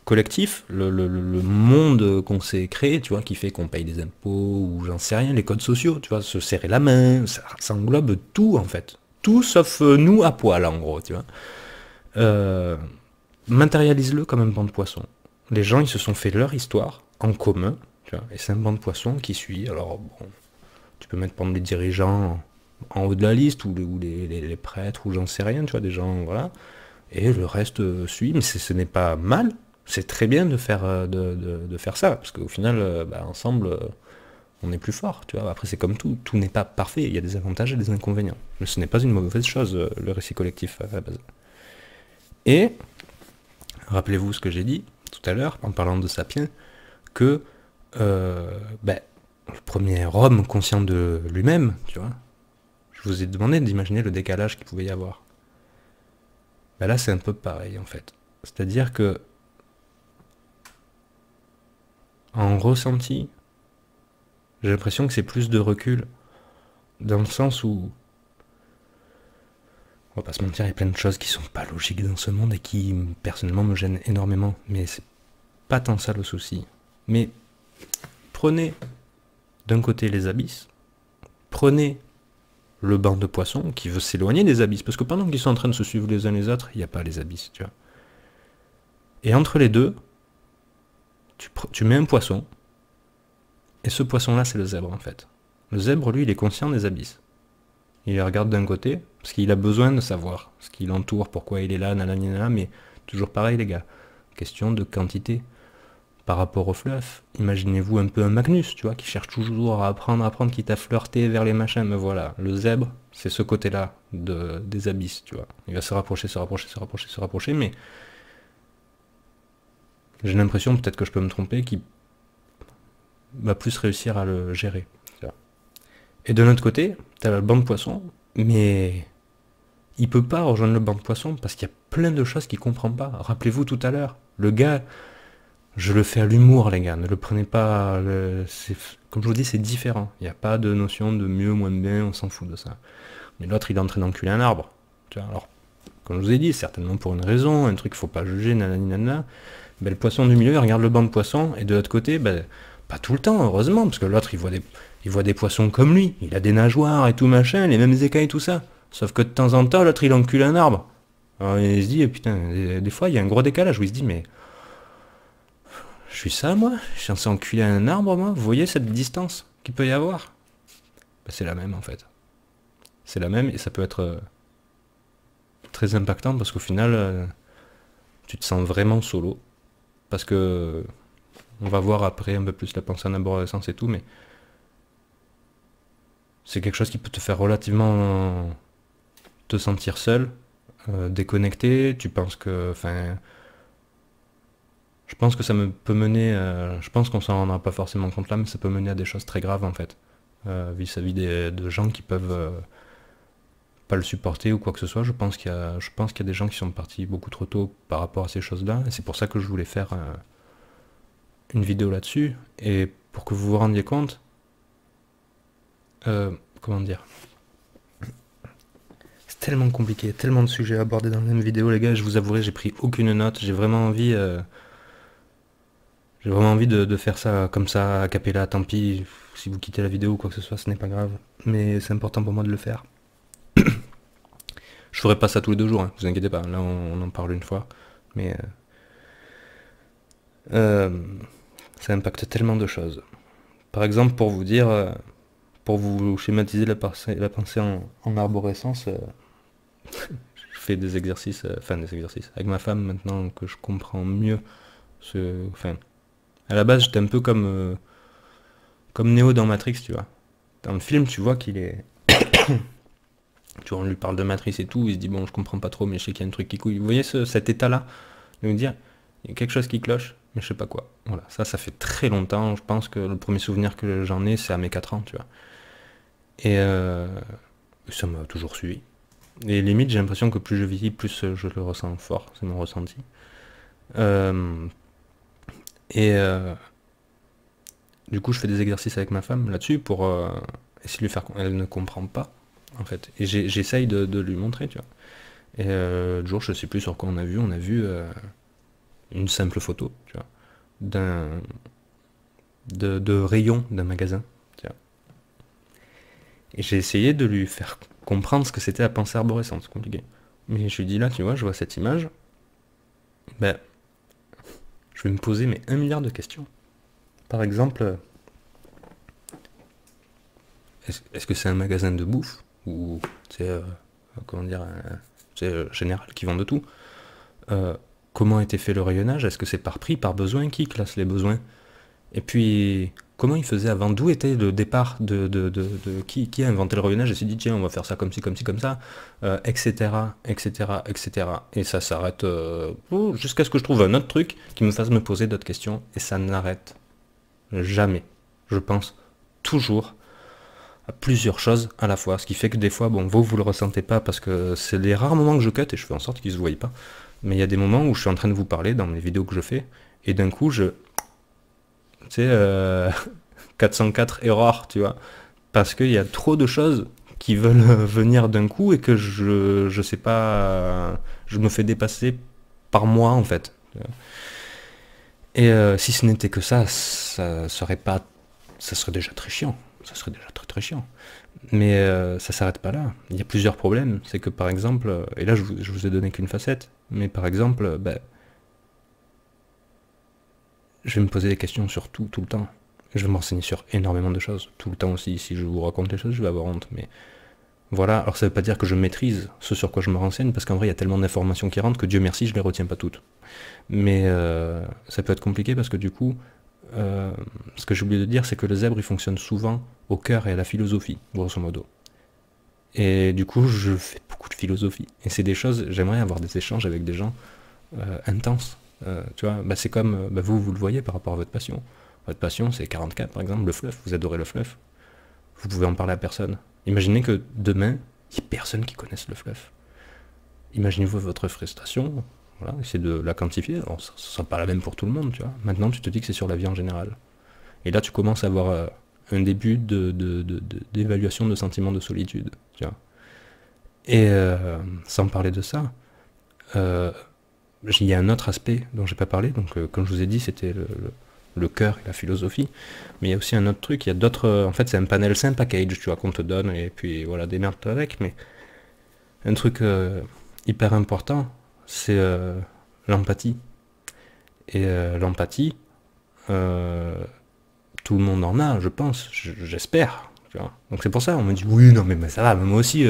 collectif, le monde qu'on s'est créé, tu vois, qui fait qu'on paye des impôts, ou j'en sais rien, les codes sociaux, tu vois, se serrer la main, ça englobe tout en fait. Tout sauf nous à poil en gros, tu vois. Matérialise-le comme un banc de poissons. Les gens, ils se sont fait leur histoire en commun, tu vois, et c'est un banc de poissons qui suit. Alors, bon, tu peux mettre prendre les dirigeants en haut de la liste, ou les prêtres, ou j'en sais rien, tu vois, des gens, voilà. Et le reste suit, mais ce n'est pas mal. C'est très bien de faire, de faire ça, parce qu'au final, bah, ensemble, on est plus fort, tu vois. Après, c'est comme tout n'est pas parfait, il y a des avantages et des inconvénients. Mais ce n'est pas une mauvaise chose, le récit collectif à la base. Et, rappelez-vous ce que j'ai dit tout à l'heure, en parlant de Sapiens, que bah, le premier homme conscient de lui-même, tu vois, je vous ai demandé d'imaginer le décalage qu'il pouvait y avoir. Ben là, c'est un peu pareil, en fait. C'est-à-dire que, en ressenti, j'ai l'impression que c'est plus de recul, dans le sens où, on va pas se mentir, il y a plein de choses qui sont pas logiques dans ce monde et qui, personnellement, me gênent énormément. Mais c'est pas tant ça le souci. Mais prenez, d'un côté, les abysses, prenez le banc de poissons qui veut s'éloigner des abysses, parce que pendant qu'ils sont en train de se suivre les uns les autres, il n'y a pas les abysses, tu vois. Et entre les deux, tu mets un poisson, et ce poisson-là, c'est le zèbre, en fait. Le zèbre, lui, il est conscient des abysses. Il les regarde d'un côté, parce qu'il a besoin de savoir ce qui l'entoure, pourquoi il est là, nanana, mais toujours pareil, les gars. Question de quantité. Par rapport au fluff, imaginez-vous un peu un Magnus, tu vois, qui cherche toujours à apprendre, quitte à flirter vers les machins, mais voilà, le zèbre, c'est ce côté-là des abysses, tu vois. Il va se rapprocher, mais j'ai l'impression, peut-être que je peux me tromper, qu'il va plus réussir à le gérer. Tu vois. Et de l'autre côté, t'as le banc de poissons, mais il peut pas rejoindre le banc de poissons parce qu'il y a plein de choses qu'il comprend pas. Rappelez-vous tout à l'heure, le gars... Je le fais à l'humour, les gars, ne le prenez pas... Comme je vous dis, c'est différent. Il n'y a pas de notion de mieux, moins bien, on s'en fout de ça. Mais l'autre, il est en train d'enculer un arbre. Tu vois, alors, comme je vous ai dit, certainement pour une raison, un truc qu'il faut pas juger, nanani, nanana. Ben, le poisson du milieu, il regarde le banc de poissons, et de l'autre côté, ben, pas tout le temps, heureusement, parce que l'autre, il voit des poissons comme lui. Il a des nageoires et tout machin, les mêmes écailles, tout ça. Sauf que de temps en temps, l'autre il encule un arbre. Alors il se dit, putain, des fois il y a un gros décalage où il se dit, mais je suis ça moi? Je suis censé enculer un arbre moi? Vous voyez cette distance qu'il peut y avoir? Bah, c'est la même en fait. C'est la même et ça peut être très impactant parce qu'au final, tu te sens vraiment solo. Parce que on va voir après un peu plus la pensée en arborescence et tout, mais c'est quelque chose qui peut te faire relativement te sentir seul, déconnecté. Tu penses que, enfin, je pense que ça me peut mener, je pense qu'on s'en rendra pas forcément compte là, mais ça peut mener à des choses très graves en fait, vis-à-vis de gens qui peuvent pas le supporter ou quoi que ce soit. Je pense qu'il y a des gens qui sont partis beaucoup trop tôt par rapport à ces choses-là, et c'est pour ça que je voulais faire une vidéo là-dessus, et pour que vous vous rendiez compte, comment dire, c'est tellement compliqué, tellement de sujets abordés dans la même vidéo, les gars, je vous avouerai, j'ai pris aucune note, j'ai vraiment envie de faire ça comme ça, a cappella, tant pis, si vous quittez la vidéo ou quoi que ce soit, ce n'est pas grave, mais c'est important pour moi de le faire. Je ferai pas ça tous les 2 jours, hein, vous inquiétez pas, là on en parle une fois, mais ça impacte tellement de choses. Par exemple, pour vous dire, pour vous schématiser la pensée en arborescence, je fais des exercices, enfin des exercices, avec ma femme maintenant que je comprends mieux enfin, à la base j'étais un peu comme Neo dans Matrix, tu vois. Dans le film, tu vois qu'il est... Tu vois, on lui parle de Matrix et tout, il se dit, bon, je comprends pas trop, mais je sais qu'il y a un truc qui couille. Vous voyez cet état-là? De me dire, il y a quelque chose qui cloche, mais je sais pas quoi. Voilà, ça fait très longtemps, je pense que le premier souvenir que j'en ai, c'est à mes 4 ans, tu vois. Et ça m'a toujours suivi. Et limite, j'ai l'impression que plus je vieillis, plus je le ressens fort, c'est mon ressenti. Et du coup, je fais des exercices avec ma femme là-dessus pour essayer de lui faire... Elle ne comprend pas, en fait. Et j'essaye de lui montrer, tu vois. Et le jour, je sais plus sur quoi on a vu une simple photo, tu vois, de rayon d'un magasin, tu vois. Et j'ai essayé de lui faire comprendre ce que c'était la pensée arborescente, c'est compliqué. Mais je lui dis là, tu vois, je vois cette image, ben, je vais me poser mais 1 milliard de questions. Par exemple, est-ce que c'est un magasin de bouffe ou c'est comment dire, c'est général qui vend de tout? Comment a été fait le rayonnage? Est-ce que c'est par prix, par besoin? Qui classe les besoins? Et puis, comment il faisait avant? D'où était le départ qui a inventé le rayonnage et s'est dit, tiens, on va faire ça comme ci, comme ci, comme ça, etc., etc., etc. Et ça s'arrête jusqu'à ce que je trouve un autre truc qui me fasse me poser d'autres questions, et ça n'arrête jamais. Je pense toujours à plusieurs choses à la fois, ce qui fait que des fois, bon, vous le ressentez pas parce que c'est les rares moments que je cut et je fais en sorte qu'ils se voient pas. Mais il y a des moments où je suis en train de vous parler dans les vidéos que je fais, et d'un coup, tu sais, 404 erreurs, tu vois, parce qu'il y a trop de choses qui veulent venir d'un coup et que je sais pas, je me fais dépasser par moi en fait. Et si ce n'était que ça serait pas, ça serait déjà très chiant, ça serait déjà très très chiant. Mais ça s'arrête pas là. Il y a plusieurs problèmes. C'est que par exemple, et là je vous ai donné qu'une facette, mais par exemple, je vais me poser des questions sur tout le temps. Je vais me renseigner sur énormément de choses, tout le temps aussi. Si je vous raconte les choses, je vais avoir honte. Mais voilà, alors ça veut pas dire que je maîtrise ce sur quoi je me renseigne, parce qu'en vrai, il y a tellement d'informations qui rentrent que Dieu merci, je les retiens pas toutes. Mais ça peut être compliqué parce que du coup, ce que j'ai oublié de dire, c'est que le zèbre, il fonctionne souvent au cœur et à la philosophie, grosso modo. Et du coup, je fais beaucoup de philosophie. Et c'est des choses, j'aimerais avoir des échanges avec des gens intenses. Tu vois, c'est comme vous le voyez par rapport à votre passion. Votre passion, c'est 44 par exemple, le fluff. Vous adorez le fluff. Vous pouvez en parler à personne. Imaginez que demain, il n'y ait personne qui connaisse le fluff. Imaginez-vous votre frustration. Voilà, essayez de la quantifier. Alors, ça ne sera pas la même pour tout le monde, tu vois. Maintenant, tu te dis que c'est sur la vie en général. Et là, tu commences à avoir un début d'évaluation de sentiments de solitude, tu vois. Et sans parler de ça, il y a un autre aspect dont j'ai pas parlé. Donc, comme je vous ai dit, c'était le cœur et la philosophie. Mais il y a aussi un autre truc. Il y a d'autres. En fait, c'est un panel, c'est un package, tu vois, qu'on te donne. Et puis voilà, démerde-toi avec. Mais Un truc hyper important, c'est l'empathie. Et l'empathie, euh, tout le monde en a, je pense, j'espère. Tu vois. Donc c'est pour ça, on me dit oui, non mais ça va, mais moi aussi,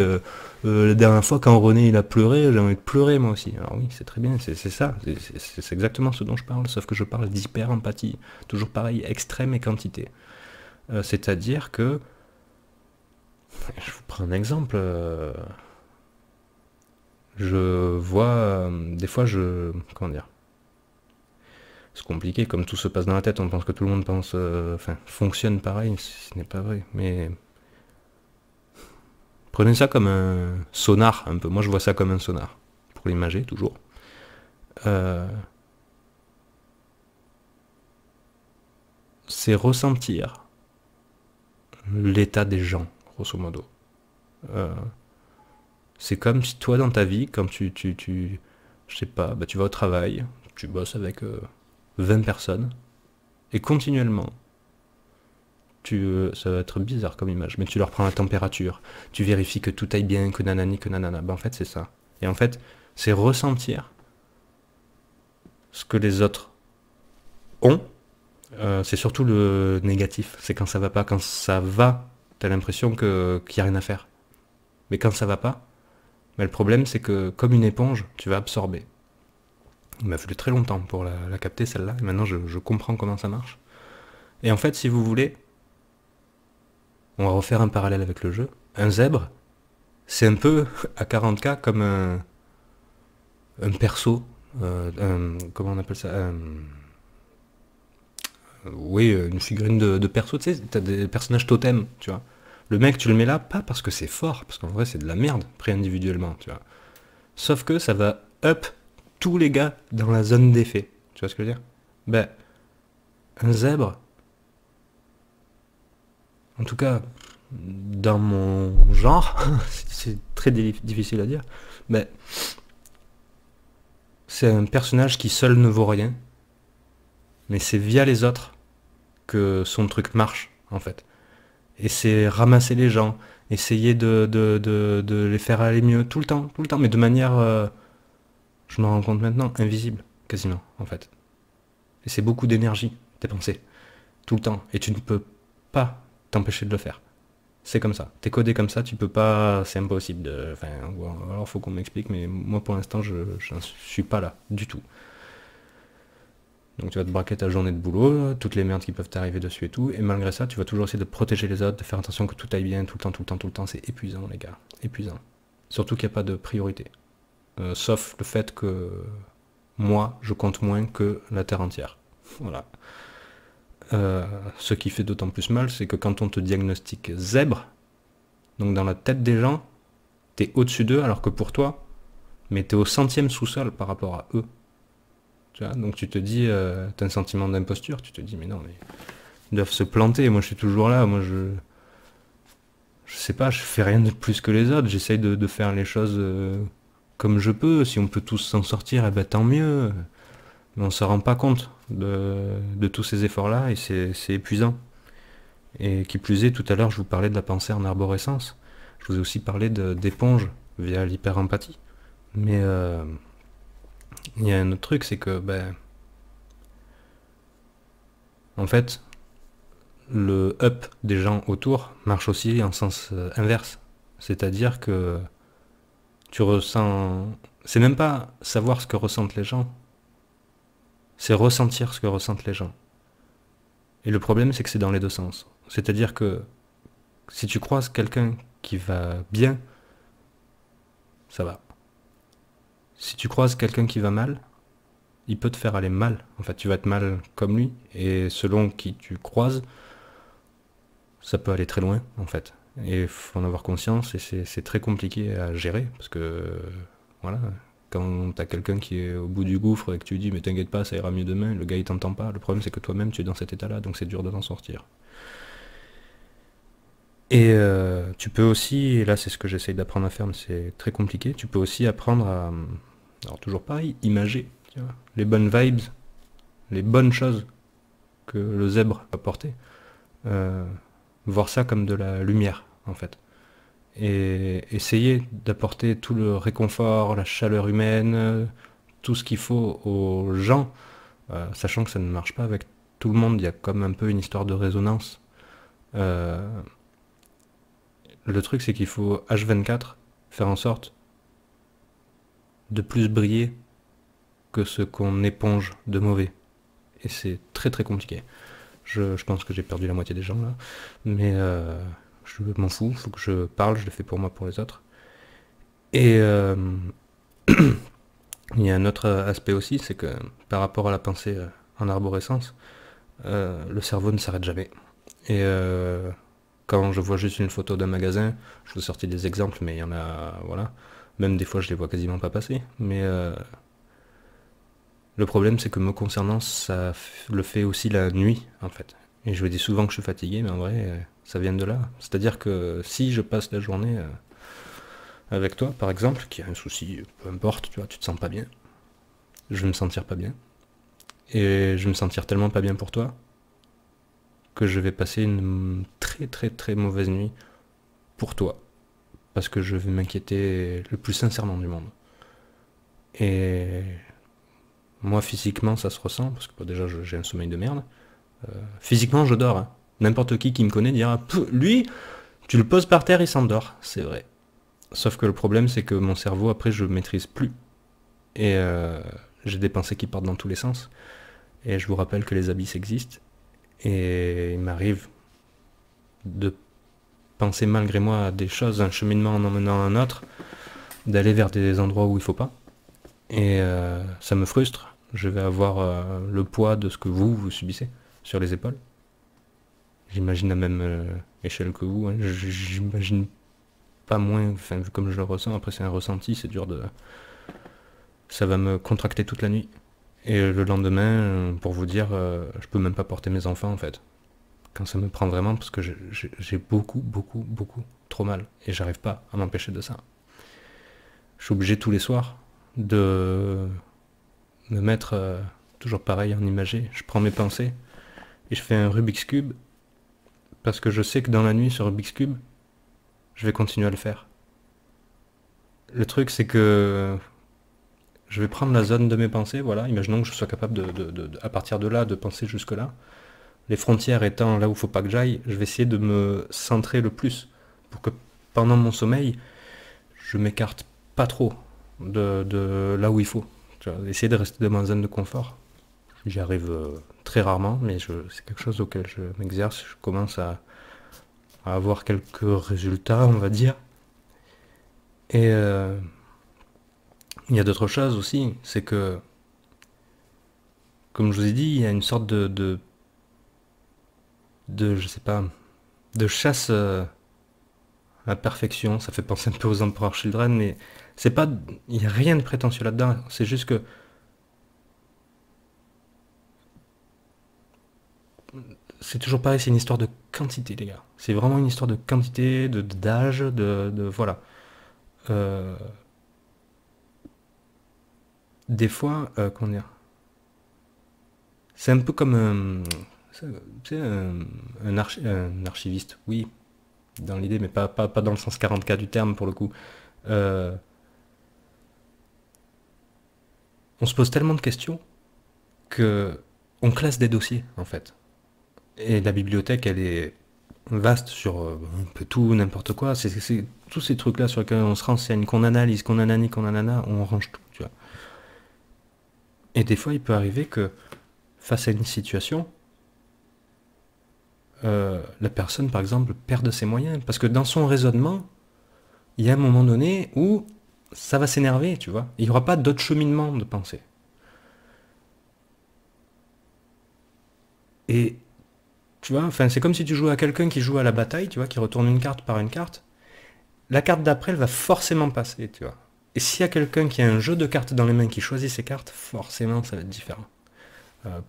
la dernière fois quand René il a pleuré, j'ai envie de pleurer moi aussi. Alors oui, c'est très bien, c'est ça, c'est exactement ce dont je parle, sauf que je parle d'hyper-empathie. Toujours pareil, extrême et quantité. C'est-à-dire que, je vous prends un exemple, je vois, des fois comment dire, c'est compliqué, comme tout se passe dans la tête, on pense que tout le monde pense, enfin, fonctionne pareil, ce n'est pas vrai. Mais prenez ça comme un sonar, un peu. Moi, je vois ça comme un sonar, pour l'imager, toujours. Euh, c'est ressentir l'état des gens, grosso modo. Euh, c'est comme si toi, dans ta vie, quand je sais pas, bah, tu vas au travail, tu bosses avec 20 personnes, et continuellement, ça va être bizarre comme image, mais tu leur prends la température, tu vérifies que tout aille bien, que nanani, que nanana. Ben en fait, c'est ça. Et en fait, c'est ressentir ce que les autres ont. C'est surtout le négatif. C'est quand ça va pas. Quand ça va, t'as l'impression qu'il n'y a rien à faire. Mais quand ça va pas, ben le problème, c'est que comme une éponge, tu vas absorber. Il m'a fallu très longtemps pour la capter, celle-là. Et maintenant, je comprends comment ça marche. Et en fait, si vous voulez, on va refaire un parallèle avec le jeu. Un zèbre, c'est un peu à 40K comme un perso, comment on appelle ça, oui, une figurine de perso, tu sais, t'as des personnages totems, tu vois. Le mec, tu le mets là, pas parce que c'est fort, parce qu'en vrai c'est de la merde, pris individuellement, tu vois. Sauf que ça va up tous les gars dans la zone d'effet, tu vois ce que je veux dire. Ben, un zèbre, en tout cas, dans mon genre, c'est très difficile à dire, mais c'est un personnage qui seul ne vaut rien, mais c'est via les autres que son truc marche, en fait. Et c'est ramasser les gens, essayer de les faire aller mieux tout le temps, mais de manière, je me rends compte maintenant, invisible, quasiment, en fait. Et c'est beaucoup d'énergie dépensée, tout le temps, et tu ne peux pas t'empêcher de le faire. C'est comme ça. T'es codé comme ça, tu peux pas, c'est impossible de, enfin, alors faut qu'on m'explique, mais moi pour l'instant je suis pas là, du tout. Donc tu vas te braquer ta journée de boulot, toutes les merdes qui peuvent t'arriver dessus et tout, et malgré ça, tu vas toujours essayer de protéger les autres, de faire attention que tout aille bien, tout le temps, tout le temps, tout le temps, c'est épuisant les gars, épuisant. Surtout qu'il n'y a pas de priorité. Sauf le fait que moi, je compte moins que la Terre entière. Voilà. Ce qui fait d'autant plus mal, c'est que quand on te diagnostique zèbre, donc dans la tête des gens, t'es au-dessus d'eux, alors que pour toi, mais t'es au centième sous-sol par rapport à eux. Tu vois, donc tu te dis, t'as un sentiment d'imposture, tu te dis, mais non, mais ils doivent se planter, moi je suis toujours là, moi je sais pas, je fais rien de plus que les autres, j'essaye de faire les choses comme je peux, si on peut tous s'en sortir, eh ben tant mieux. Mais on se rend pas compte de tous ces efforts-là et c'est épuisant. Et qui plus est, tout à l'heure je vous parlais de la pensée en arborescence, je vous ai aussi parlé d'éponge via l'hyper-empathie. Mais il y a un autre truc, c'est que, ben, en fait, le up des gens autour marche aussi en sens inverse. C'est-à-dire que tu ressens... C'est même pas savoir ce que ressentent les gens, c'est ressentir ce que ressentent les gens. Et le problème, c'est que c'est dans les deux sens. C'est-à-dire que si tu croises quelqu'un qui va bien, ça va. Si tu croises quelqu'un qui va mal, il peut te faire aller mal. En fait, tu vas être mal comme lui. Et selon qui tu croises, ça peut aller très loin, en fait. Et il faut en avoir conscience, et c'est très compliqué à gérer, parce que, voilà, quand t'as quelqu'un qui est au bout du gouffre et que tu lui dis, mais t'inquiète pas, ça ira mieux demain, le gars il t'entend pas, le problème c'est que toi-même tu es dans cet état-là, donc c'est dur de t'en sortir. Et tu peux aussi, et là c'est ce que j'essaye d'apprendre à faire, mais c'est très compliqué, tu peux aussi apprendre à, alors toujours pareil, imager, tu vois, les bonnes vibes, les bonnes choses que le zèbre peut apporter. Voir ça comme de la lumière, en fait. et essayer d'apporter tout le réconfort, la chaleur humaine, tout ce qu'il faut aux gens, sachant que ça ne marche pas avec tout le monde, il y a comme un peu une histoire de résonance. Euh, le truc, c'est qu'il faut H24 faire en sorte de plus briller que ce qu'on éponge de mauvais. Et c'est très très compliqué. Je pense que j'ai perdu la moitié des gens là, mais je m'en fous, faut que je parle, je le fais pour moi, pour les autres. Et il y a un autre aspect aussi, c'est que par rapport à la pensée en arborescence, le cerveau ne s'arrête jamais. Et quand je vois juste une photo d'un magasin, je vous ai sorti des exemples, mais il y en a, voilà. Même des fois, je les vois quasiment pas passer. Mais le problème, c'est que me concernant, ça le fait aussi la nuit, en fait. Et je dis souvent que je suis fatigué, mais en vrai, ça vient de là. C'est-à-dire que si je passe la journée avec toi, par exemple, qui a un souci, peu importe, tu vois, tu te sens pas bien, je vais me sentir pas bien. Et je vais me sentir tellement pas bien pour toi que je vais passer une très très très mauvaise nuit pour toi. Parce que je vais m'inquiéter le plus sincèrement du monde. Et moi, physiquement, ça se ressent, parce que bon, déjà, j'ai un sommeil de merde. Physiquement, je dors. Hein. N'importe qui me connaît dira, lui, tu le poses par terre, il s'endort. C'est vrai. Sauf que le problème, c'est que mon cerveau, après, je maîtrise plus. Et j'ai des pensées qui partent dans tous les sens. Et je vous rappelle que les abysses existent. Et il m'arrive de penser malgré moi à des choses, un cheminement en emmenant un autre, d'aller vers des endroits où il faut pas. Et ça me frustre. Je vais avoir le poids de ce que vous subissez sur les épaules. J'imagine la même échelle que vous. Hein. J'imagine pas moins, enfin, vu comme je le ressens. Après, c'est un ressenti, c'est dur de. Ça va me contracter toute la nuit. Et le lendemain, pour vous dire, je peux même pas porter mes enfants en fait. Quand ça me prend vraiment, parce que j'ai beaucoup, beaucoup, beaucoup trop mal. Et j'arrive pas à m'empêcher de ça. Je suis obligé tous les soirs de me mettre toujours pareil en imagé. Je prends mes pensées et je fais un Rubik's Cube parce que je sais que dans la nuit, ce Rubik's Cube, je vais continuer à le faire. Le truc, c'est que je vais prendre la zone de mes pensées, voilà, imaginons que je sois capable à partir de là, de penser jusque-là. Les frontières étant là où il faut pas que j'aille, je vais essayer de me centrer le plus pour que pendant mon sommeil, je m'écarte pas trop de là où il faut. Tu vois, essayer de rester dans ma zone de confort. J'y arrive très rarement, mais c'est quelque chose auquel je m'exerce. Je commence à avoir quelques résultats, on va dire. Et il y a d'autres choses aussi. C'est que, comme je vous ai dit, il y a une sorte je sais pas, de chasse à la perfection. Ça fait penser un peu aux Emperor Children, mais c'est pas, il n'y a rien de prétentieux là-dedans. C'est juste que c'est toujours pareil, c'est une histoire de quantité, les gars. C'est vraiment une histoire de quantité, d'âge, voilà. Euh, des fois, comment dire, c'est un peu comme un archiviste, oui, dans l'idée, mais pas dans le sens 40K du terme pour le coup. Euh, on se pose tellement de questions que on classe des dossiers, en fait. Et la bibliothèque, elle est vaste sur un peu tout, n'importe quoi. C'est tous ces trucs-là sur lesquels on se renseigne, qu'on analyse, qu'on anani, qu'on anana, on range tout, tu vois. Et des fois, il peut arriver que, face à une situation, la personne, par exemple, perde ses moyens. Parce que dans son raisonnement, il y a un moment donné où ça va s'énerver, tu vois. Il n'y aura pas d'autre cheminement de pensée. Et, tu vois, enfin, c'est comme si tu jouais à quelqu'un qui joue à la bataille, tu vois, qui retourne une carte par une carte. La carte d'après, elle va forcément passer, tu vois. Et s'il y a quelqu'un qui a un jeu de cartes dans les mains, qui choisit ses cartes, forcément, ça va être différent.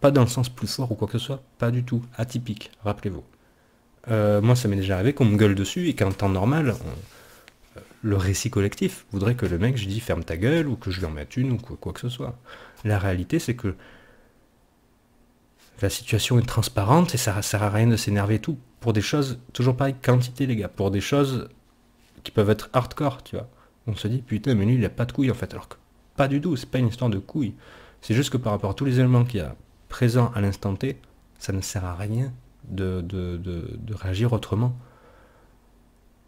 Pas dans le sens plus fort ou quoi que ce soit, pas du tout. Atypique, rappelez-vous. Moi, ça m'est déjà arrivé qu'on me gueule dessus et qu'en temps normal, le récit collectif voudrait que le mec, je dis ferme ta gueule ou que je lui en mette une ou quoi que ce soit. La réalité, c'est que la situation est transparente et ça sert à rien de s'énerver et tout. Pour des choses, toujours pareil, quantité les gars, pour des choses qui peuvent être hardcore, tu vois. On se dit, putain, mais lui, il a pas de couilles, en fait. Alors que pas du tout, c'est pas une histoire de couilles. C'est juste que par rapport à tous les éléments qu'il y a présents à l'instant T, ça ne sert à rien de réagir autrement.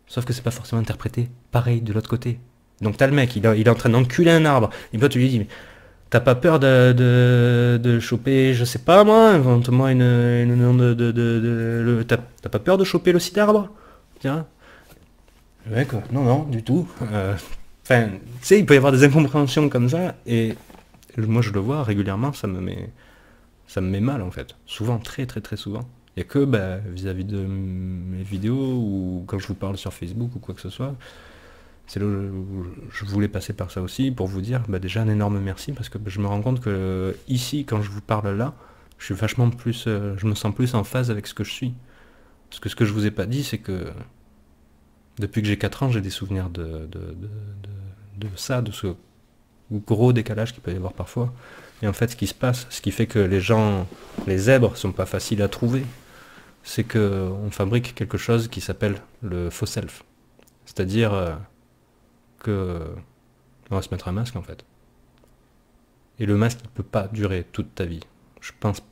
Sauf que c'est pas forcément interprété pareil de l'autre côté. Donc t'as le mec, il est en train d'enculer un arbre. Et toi tu lui dis, mais t'as pas peur de choper, je sais pas moi, invente-moi une nom t'as pas peur de choper le site d'arbre? Tiens. Ouais quoi, non, non, du tout. Enfin, tu sais, il peut y avoir des incompréhensions comme ça, et moi je le vois régulièrement, ça me met mal en fait. Souvent, très très très souvent. Il n'y a que bah, vis-à-vis de mes vidéos ou quand je vous parle sur Facebook ou quoi que ce soit. C'est là où je voulais passer par ça aussi pour vous dire bah, déjà un énorme merci parce que je me rends compte que ici, quand je vous parle là, je suis vachement plus, je me sens plus en phase avec ce que je suis. Parce que ce que je vous ai pas dit, c'est que depuis que j'ai 4 ans, j'ai des souvenirs de ça, de ce gros décalage qu'il peut y avoir parfois. Et en fait, ce qui se passe, ce qui fait que les gens, les zèbres, sont pas faciles à trouver, c'est que on fabrique quelque chose qui s'appelle le faux self. C'est-à-dire que on va se mettre un masque en fait. Et le masque ne peut pas durer toute ta vie. Je pense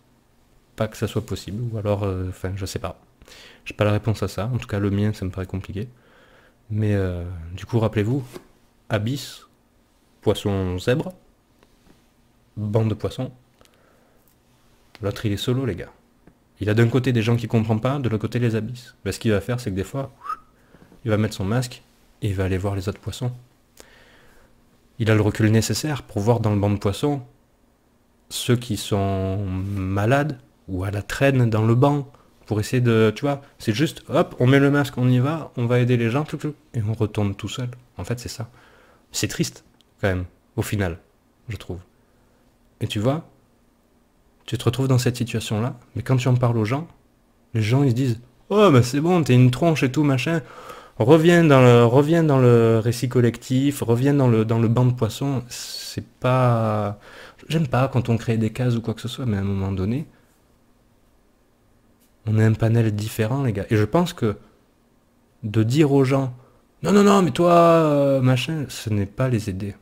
pas que ça soit possible, ou alors, enfin, je sais pas. J'ai pas la réponse à ça. En tout cas, le mien, ça me paraît compliqué. Mais du coup, rappelez-vous, abysse, poisson zèbre, bande de poissons. L'autre, il est solo, les gars. Il a d'un côté des gens qui comprennent pas, de l'autre côté les abysses. Ben, ce qu'il va faire, c'est que des fois, il va mettre son masque et il va aller voir les autres poissons. Il a le recul nécessaire pour voir dans le banc de poissons ceux qui sont malades ou à la traîne dans le banc pour essayer de, tu vois, c'est juste, hop, on met le masque, on y va, on va aider les gens, et on retourne tout seul. En fait, c'est ça. C'est triste, quand même, au final, je trouve. Et tu vois, tu te retrouves dans cette situation-là, mais quand tu en parles aux gens, les gens ils se disent oh bah c'est bon, t'es une tronche et tout machin, reviens dans le récit collectif, reviens dans le banc de poissons, c'est pas. J'aime pas quand on crée des cases ou quoi que ce soit, mais à un moment donné, on a un panel différent les gars. Et je pense que de dire aux gens non non non mais toi machin, ce n'est pas les aider.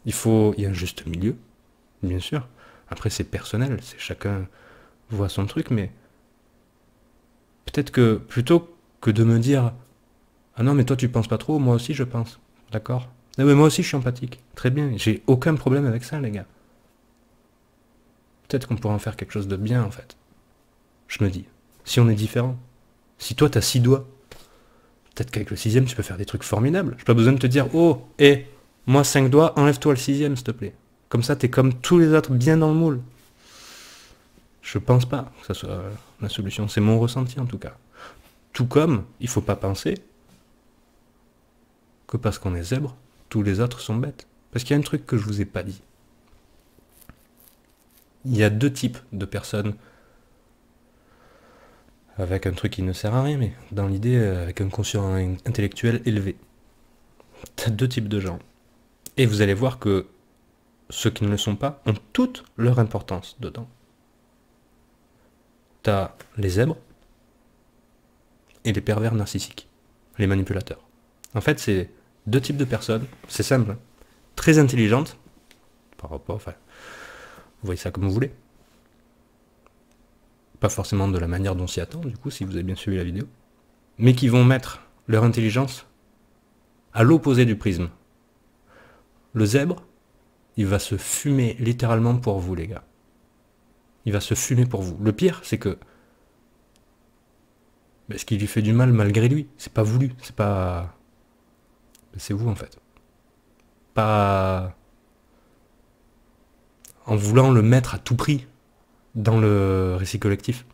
Il y a un juste milieu, bien sûr. Après, c'est personnel, c'est chacun voit son truc, mais peut-être que plutôt que de me dire ah non, mais toi tu penses pas trop, moi aussi je pense, d'accord? Ah mais moi aussi je suis empathique, très bien, j'ai aucun problème avec ça, les gars. Peut-être qu'on pourrait en faire quelque chose de bien en fait. Je me dis, si on est différent, si toi t'as 6 doigts, peut-être qu'avec le 6e tu peux faire des trucs formidables. J'ai pas besoin de te dire oh, moi 5 doigts, enlève-toi le 6e s'il te plaît. Comme ça, t'es comme tous les autres, bien dans le moule. Je pense pas que ça soit la solution. C'est mon ressenti en tout cas. Tout comme, il faut pas penser que parce qu'on est zèbre, tous les autres sont bêtes. Parce qu'il y a un truc que je vous ai pas dit. Il y a 2 types de personnes avec un truc qui ne sert à rien, mais dans l'idée, avec un quotient intellectuel élevé. T'as 2 types de gens. Et vous allez voir que ceux qui ne le sont pas ont toute leur importance dedans. T'as les zèbres et les pervers narcissiques, les manipulateurs. En fait, c'est 2 types de personnes, c'est simple, très intelligentes, par rapport, enfin, vous voyez ça comme vous voulez. Pas forcément de la manière dont s'y attend, du coup, si vous avez bien suivi la vidéo, mais qui vont mettre leur intelligence à l'opposé du prisme. Le zèbre, il va se fumer littéralement pour vous, les gars. Il va se fumer pour vous. Le pire, c'est que ce qui lui fait du mal malgré lui, c'est pas voulu, c'est pas. C'est vous en fait. Pas en voulant le mettre à tout prix dans le récit collectif.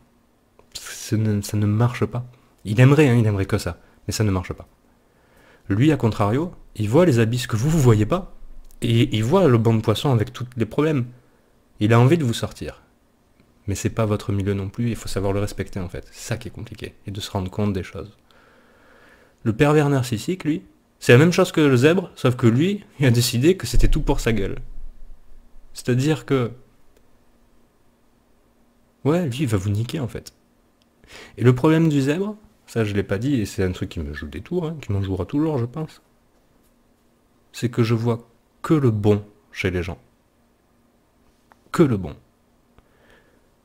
Ça ne marche pas. Il aimerait que ça, mais ça ne marche pas. Lui, à contrario, il voit les abysses que vous voyez pas, et il voit le banc de poissons avec tous les problèmes. Il a envie de vous sortir. Mais c'est pas votre milieu non plus, il faut savoir le respecter en fait. C'est ça qui est compliqué, et de se rendre compte des choses. Le pervers narcissique, lui, c'est la même chose que le zèbre, sauf que lui, il a décidé que c'était tout pour sa gueule. C'est-à-dire que... Ouais, lui, il va vous niquer en fait. Et le problème du zèbre, ça je l'ai pas dit, et c'est un truc qui me joue des tours, hein, qui m'en jouera toujours, je pense. C'est que je vois que le bon chez les gens. Que le bon.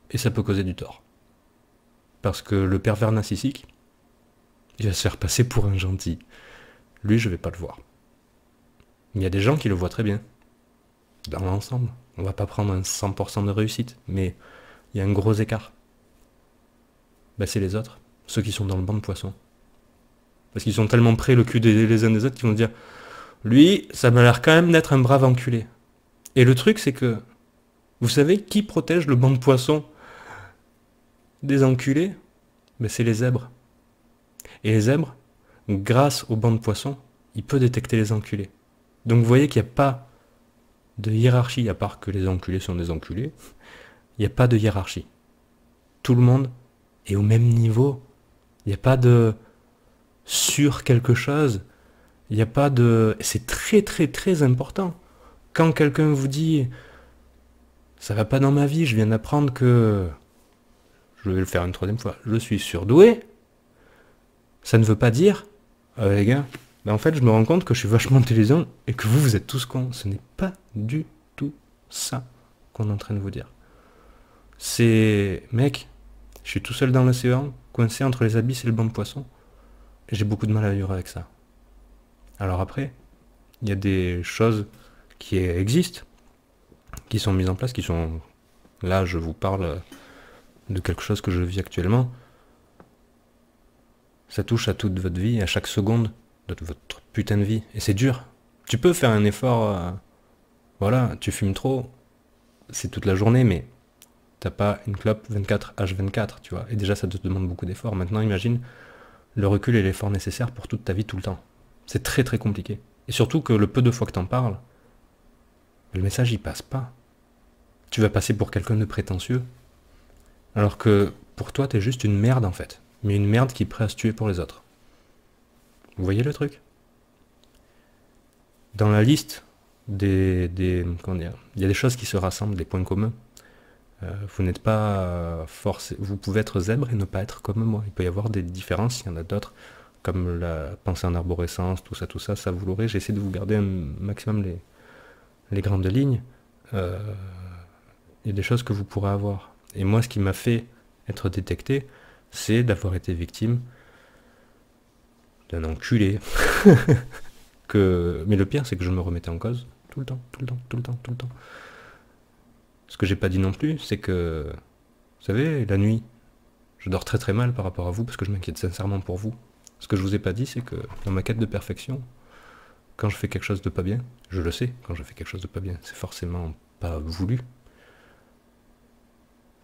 Et ça peut causer du tort. Parce que le pervers narcissique, il va se faire passer pour un gentil. Lui, je vais pas le voir. Il y a des gens qui le voient très bien. Dans l'ensemble. On va pas prendre un 100% de réussite, mais il y a un gros écart. Ben, c'est les autres. Ceux qui sont dans le banc de poissons. Parce qu'ils sont tellement près le cul les uns des autres qu'ils vont dire lui, ça m'a l'air quand même d'être un brave enculé. Et le truc, c'est que vous savez qui protège le banc de poissons des enculés? Ben, c'est les zèbres. Et les zèbres, grâce au banc de poissons, il peut détecter les enculés. Donc vous voyez qu'il n'y a pas de hiérarchie, à part que les enculés sont des enculés. Il n'y a pas de hiérarchie. Tout le monde est au même niveau. Il n'y a pas de sur quelque chose. Il n'y a pas de... C'est très très très important. Quand quelqu'un vous dit ça va pas dans ma vie, je viens d'apprendre que... Je vais le faire une troisième fois. Je suis surdoué. Ça ne veut pas dire... les gars, ben en fait je me rends compte que je suis vachement intelligent et que vous êtes tous cons. Ce n'est pas du tout ça qu'on est en train de vous dire. C'est... Mec, je suis tout seul dans l'océan, coincé entre les abysses et le banc de poissons. Et j'ai beaucoup de mal à vivre avec ça. Alors après, il y a des choses qui existent, qui sont mises en place, qui sont... Là, je vous parle de quelque chose que je vis actuellement. Ça touche à toute votre vie, à chaque seconde de votre putain de vie. Et c'est dur. Tu peux faire un effort... voilà, tu fumes trop, c'est toute la journée, mais t'as pas une clope 24h24, tu vois. Et déjà, ça te demande beaucoup d'efforts. Maintenant, imagine le recul et l'effort nécessaire pour toute ta vie, tout le temps. C'est très très compliqué. Et surtout que le peu de fois que t'en parles, le message il passe pas. Tu vas passer pour quelqu'un de prétentieux, alors que pour toi t'es juste une merde en fait. Mais une merde qui est prête à se tuer pour les autres. Vous voyez le truc? Dans la liste comment dire, il y a des choses qui se rassemblent, des points communs. Vous n'êtes pas forcé, vous pouvez être zèbre et ne pas être comme moi. Il peut y avoir des différences, il y en a d'autres, comme la pensée en arborescence, tout ça, vous l'aurez. J'essaie de vous garder un maximum les grandes lignes. Il y a des choses que vous pourrez avoir. Et moi, ce qui m'a fait être détecté, c'est d'avoir été victime d'un enculé. Mais le pire, c'est que je me remettais en cause tout le temps. Ce que j'ai pas dit non plus, c'est que, vous savez, la nuit, je dors très très mal par rapport à vous parce que je m'inquiète sincèrement pour vous. Ce que je vous ai pas dit, c'est que dans ma quête de perfection, quand je fais quelque chose de pas bien, je le sais, quand je fais quelque chose de pas bien, c'est forcément pas voulu.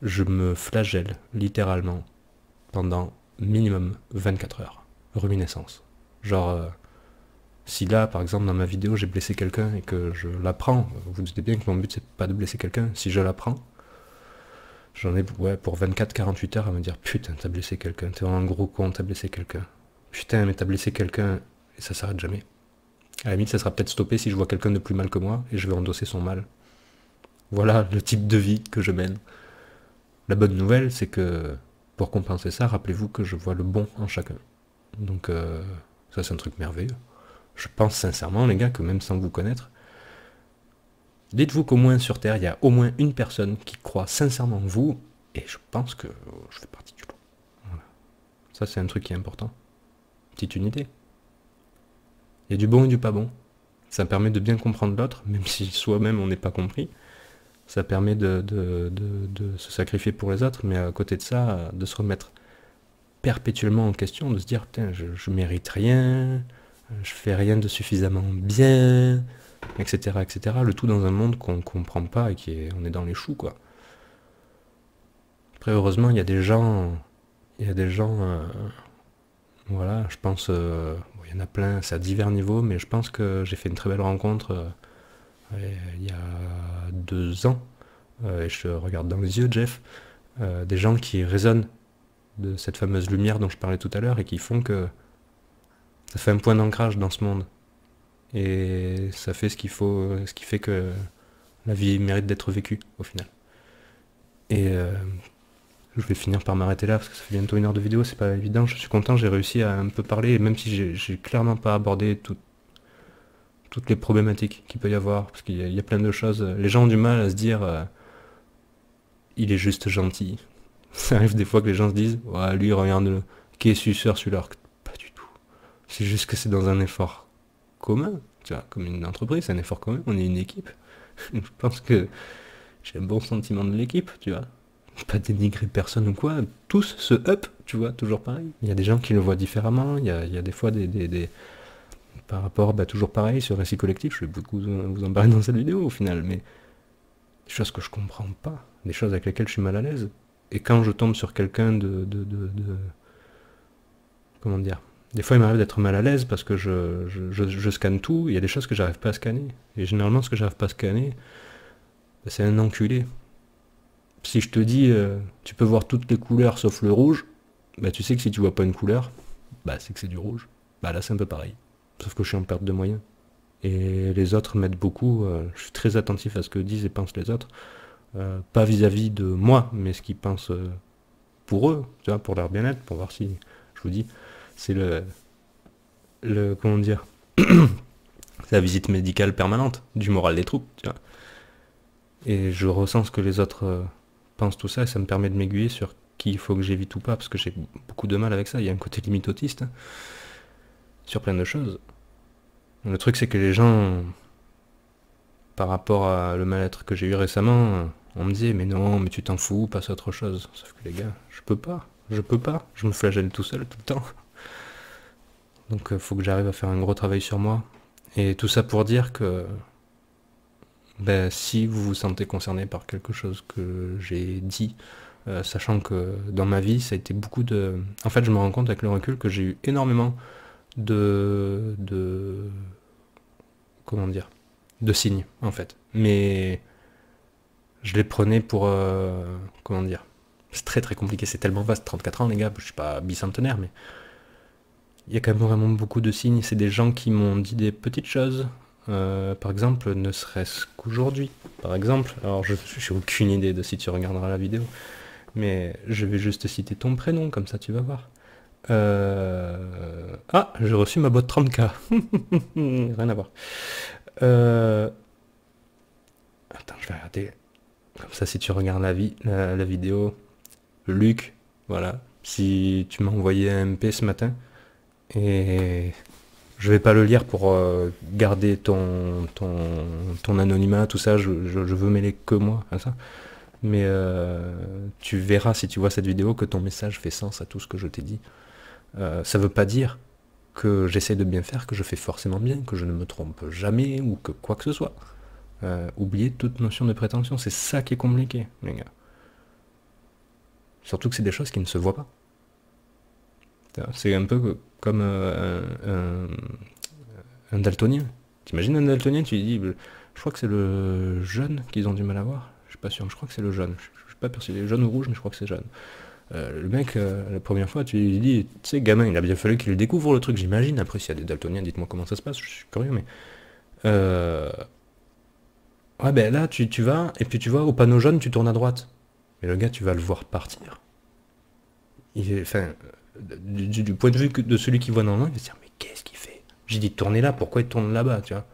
Je me flagelle littéralement pendant minimum 24 heures. Ruminescence. Genre, si là, par exemple, dans ma vidéo, j'ai blessé quelqu'un et que je l'apprends, vous vous doutez bien que mon but c'est pas de blesser quelqu'un, si je l'apprends, j'en ai pour 24-48 heures à me dire putain, t'as blessé quelqu'un, t'es vraiment un gros con, t'as blessé quelqu'un. Putain, mais t'as blessé quelqu'un et ça s'arrête jamais. À la limite, ça sera peut-être stoppé si je vois quelqu'un de plus mal que moi et je vais endosser son mal. Voilà le type de vie que je mène. La bonne nouvelle, c'est que pour compenser ça, rappelez-vous que je vois le bon en chacun. Donc ça c'est un truc merveilleux. Je pense sincèrement, les gars, que même sans vous connaître, dites-vous qu'au moins sur Terre, il y a au moins une personne qui croit sincèrement en vous, et je pense que je fais partie du lot. Voilà. Ça c'est un truc qui est important. Petite unité. Il y a du bon et du pas bon. Ça permet de bien comprendre l'autre, même si soi-même on n'est pas compris. Ça permet de se sacrifier pour les autres, mais à côté de ça, de se remettre perpétuellement en question, de se dire, putain, je mérite rien, je fais rien de suffisamment bien, etc., etc. Le tout dans un monde qu'on comprend pas et on est dans les choux, quoi. Après, heureusement, il y a des gens, voilà, je pense, il y en a plein, c'est à divers niveaux, mais je pense que j'ai fait une très belle rencontre il y a 2 ans, et je te regarde dans les yeux, Jeff, des gens qui résonnent de cette fameuse lumière dont je parlais tout à l'heure et qui font que ça fait un point d'ancrage dans ce monde. Et ça fait ce qui fait que la vie mérite d'être vécue, au final. Et Je vais finir par m'arrêter là, parce que ça fait bientôt 1 heure de vidéo, c'est pas évident. Je suis content, j'ai réussi à un peu parler, et même si j'ai clairement pas abordé toutes les problématiques qu'il peut y avoir, parce qu'il y a plein de choses. Les gens ont du mal à se dire il est juste gentil. Ça arrive des fois que les gens se disent ouais, lui, regarde-le, qui est suceur celui-là. Pas du tout. C'est juste que c'est dans un effort commun, tu vois, comme une entreprise, c'est un effort commun, on est une équipe. Je pense que j'ai un bon sentiment de l'équipe, tu vois. Pas dénigrer personne ou quoi, tous se up, tu vois, toujours pareil. Il y a des gens qui le voient différemment, il y a des fois par rapport, toujours pareil, sur le récit collectif, je vais beaucoup vous en parler dans cette vidéo au final, mais des choses que je comprends pas, des choses avec lesquelles je suis mal à l'aise. Et quand je tombe sur quelqu'un comment dire, des fois il m'arrive d'être mal à l'aise parce que je scanne tout, il y a des choses que j'arrive pas à scanner. Et généralement ce que j'arrive pas à scanner, c'est un enculé. Si je te dis tu peux voir toutes les couleurs sauf le rouge, tu sais que si tu vois pas une couleur, c'est que c'est du rouge. Là c'est un peu pareil. Sauf que je suis en perte de moyens. Et les autres m'aident beaucoup, je suis très attentif à ce que disent et pensent les autres. Pas vis-à-vis de moi, mais ce qu'ils pensent pour eux, tu vois, pour leur bien-être, pour voir si, je vous dis, c'est comment dire, c'est la visite médicale permanente du moral des troupes, tu vois. Et je ressens ce que les autres pensent tout ça, et ça me permet de m'aiguiller sur qui il faut que j'évite ou pas, parce que j'ai beaucoup de mal avec ça, il y a un côté limite autiste, hein, sur plein de choses. Le truc c'est que les gens, par rapport à le mal-être que j'ai eu récemment, on me disait mais non, mais tu t'en fous, passe à autre chose. Sauf que les gars, je peux pas, je me flagelle tout seul tout le temps. Donc faut que j'arrive à faire un gros travail sur moi. Et tout ça pour dire que si vous vous sentez concerné par quelque chose que j'ai dit, sachant que dans ma vie ça a été beaucoup de... En fait je me rends compte avec le recul que j'ai eu énormément de... Comment dire, de signes en fait. Mais je les prenais pour... comment dire, c'est très très compliqué, c'est tellement vaste, 34 ans les gars, je suis pas bicentenaire, mais il y a quand même vraiment beaucoup de signes. C'est des gens qui m'ont dit des petites choses, par exemple, ne serait-ce qu'aujourd'hui, par exemple, alors je n'ai aucune idée de si tu regarderas la vidéo, mais je vais juste citer ton prénom, comme ça tu vas voir. Ah, j'ai reçu ma boîte 30K. Rien à voir. Attends, je vais regarder. Comme ça, si tu regardes la vidéo, Luc, voilà. Si tu m'as envoyé un MP ce matin, et je vais pas le lire pour garder ton anonymat, tout ça, je veux mêler que moi à ça. Mais tu verras si tu vois cette vidéo que ton message fait sens à tout ce que je t'ai dit. Ça veut pas dire que j'essaie de bien faire, que je fais forcément bien, que je ne me trompe jamais ou que quoi que ce soit. Oubliez toute notion de prétention, c'est ça qui est compliqué, les gars. Surtout que c'est des choses qui ne se voient pas. C'est un peu comme un daltonien. T'imagines un daltonien, tu lui dis, je crois que c'est le jaune qu'ils ont du mal à voir. Je suis pas sûr, je crois que c'est le jaune. Je suis pas persuadé, jaune ou rouge, mais je crois que c'est jaune. Le mec, la première fois, tu lui dis, tu sais, gamin, il a bien fallu qu'il découvre le truc, j'imagine. Après, s'il y a des daltoniens, dites-moi comment ça se passe, je suis curieux, mais... Ouais, là, tu vas, et puis tu vois, au panneau jaune, tu tournes à droite. Mais le gars, tu vas le voir partir. Enfin, du point de vue de celui qui voit dans le il va se dire, mais qu'est-ce qu'il fait? J'ai dit, tournez là, pourquoi il tourne là-bas, tu vois?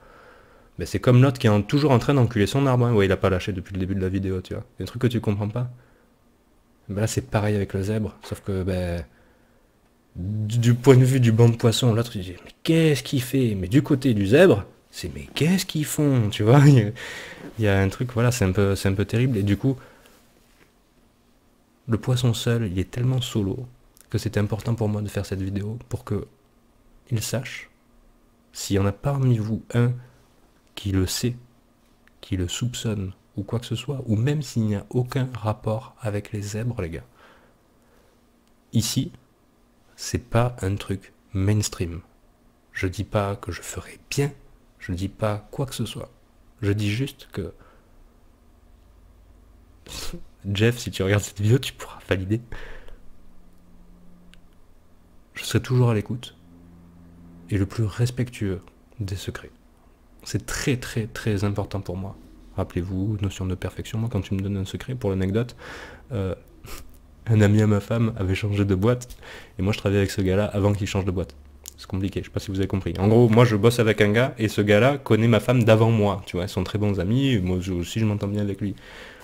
C'est comme l'autre qui est toujours en train d'enculer son arbre, hein. Ouais, il a pas lâché depuis le début de la vidéo, tu vois. Des trucs que tu comprends pas. Là, c'est pareil avec le zèbre, sauf que, du point de vue du banc de poissons, l'autre, il dit, mais qu'est-ce qu'il fait? Mais du côté du zèbre, c'est, mais qu'est-ce qu'ils font, tu vois? Il y a un truc, voilà, c'est un peu terrible, et du coup, le poisson seul, il est tellement solo que c'était important pour moi de faire cette vidéo pour que il sache, s'il y en a parmi vous un qui le sait, qui le soupçonne, ou quoi que ce soit, ou même s'il n'y a aucun rapport avec les zèbres, les gars. Ici, c'est pas un truc mainstream. Je dis pas que je ferai bien, je dis pas quoi que ce soit. Je dis juste que... Jeff, si tu regardes cette vidéo, tu pourras valider. Je serai toujours à l'écoute et le plus respectueux des secrets. C'est très très très important pour moi. Rappelez-vous, notion de perfection, moi quand tu me donnes un secret, pour l'anecdote, un ami à ma femme avait changé de boîte, et moi je travaillais avec ce gars-là avant qu'il change de boîte. C'est compliqué, je sais pas si vous avez compris. En gros, moi je bosse avec un gars, et ce gars-là connaît ma femme d'avant moi, tu vois, ils sont très bons amis, et moi aussi je m'entends bien avec lui.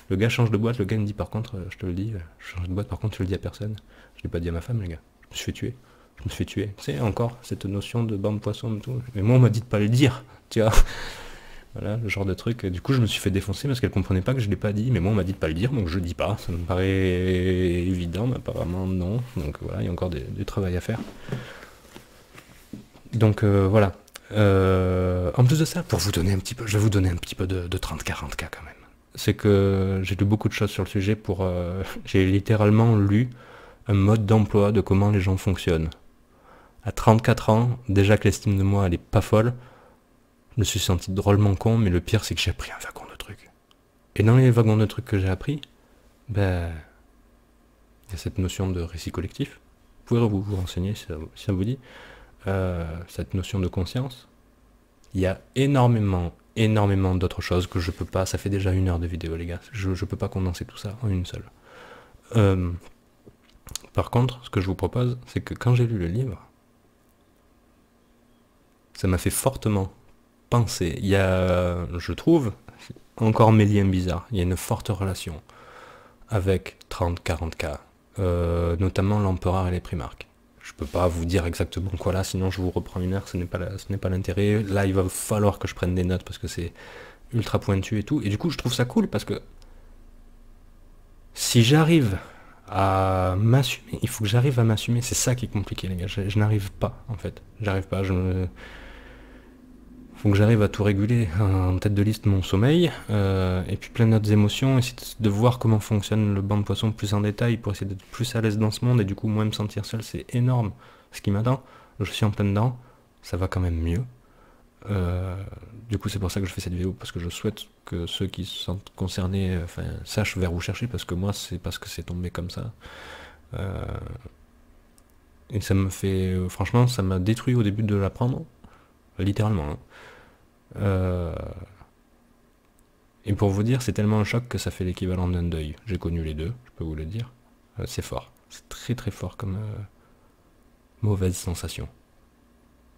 Le gars change de boîte, le gars il me dit par contre, je te le dis, je change de boîte, par contre tu le dis à personne. Je l'ai pas dit à ma femme, les gars. Je me suis fait tuer. Je me suis fait tuer. Tu sais, encore, cette notion de bande poisson et tout. Mais moi on m'a dit de pas le dire, tu vois. Voilà, le genre de truc. Du coup, je me suis fait défoncer parce qu'elle comprenait pas que je l'ai pas dit. Mais moi, on m'a dit de pas le dire, donc je le dis pas. Ça me paraît évident, mais apparemment non. Donc voilà, il y a encore du travail à faire. Donc voilà. En plus de ça, pour vous donner un petit peu, je vais vous donner un petit peu de 30-40K quand même. C'est que j'ai lu beaucoup de choses sur le sujet pour... j'ai littéralement lu un mode d'emploi de comment les gens fonctionnent. À 34 ans, déjà que l'estime de moi, elle est pas folle, je me suis senti drôlement con, mais le pire, c'est que j'ai appris un wagon de trucs. Et dans les wagons de trucs que j'ai appris, ben, il y a cette notion de récit collectif. Vous pouvez vous renseigner si ça vous dit. Cette notion de conscience. Il y a énormément d'autres choses que je peux pas. Ça fait déjà 1 heure de vidéo, les gars. Je peux pas condenser tout ça en une seule. Par contre, ce que je vous propose, c'est que quand j'ai lu le livre, ça m'a fait fortement penser. Il y a, je trouve, encore mes liens bizarres. Il y a une forte relation avec 30-40K, notamment l'empereur et les primarques. Je peux pas vous dire exactement quoi là, sinon je vous reprends 1 heure, ce n'est pas l'intérêt. Là, il va falloir que je prenne des notes parce que c'est ultra pointu et tout. Et du coup, je trouve ça cool parce que si j'arrive à m'assumer, il faut que j'arrive à m'assumer. C'est ça qui est compliqué, les gars. Je n'arrive pas, en fait. J'arrive pas. Faut que j'arrive à tout réguler en tête de liste mon sommeil, et puis plein d'autres émotions, essayer de voir comment fonctionne le banc de poisson plus en détail pour essayer d'être plus à l'aise dans ce monde et du coup moins me sentir seul, c'est énorme ce qui m'attend. Je suis en plein dedans, ça va quand même mieux. Du coup c'est pour ça que je fais cette vidéo, parce que je souhaite que ceux qui se sentent concernés sachent vers où chercher, parce que moi c'est parce que c'est tombé comme ça. Et ça me fait... franchement ça m'a détruit au début de l'apprendre, littéralement. Hein. Et pour vous dire, c'est tellement un choc que ça fait l'équivalent d'un deuil. J'ai connu les deux, je peux vous le dire. C'est fort. C'est très très fort comme mauvaise sensation.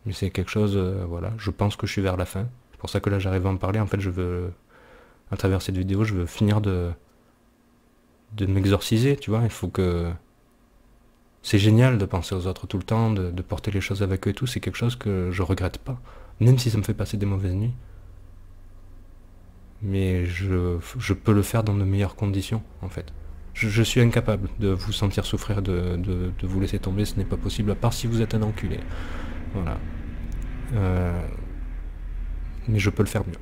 Mais c'est quelque chose, voilà, je pense que je suis vers la fin. C'est pour ça que là j'arrive à en parler. En fait, je veux, à travers cette vidéo, je veux finir de m'exorciser, tu vois. Il faut que... C'est génial de penser aux autres tout le temps, de porter les choses avec eux et tout. C'est quelque chose que je regrette pas. Même si ça me fait passer des mauvaises nuits. Mais je peux le faire dans de meilleures conditions, en fait. Je suis incapable de vous sentir souffrir, de vous laisser tomber, ce n'est pas possible, à part si vous êtes un enculé. Voilà. Mais je peux le faire mieux.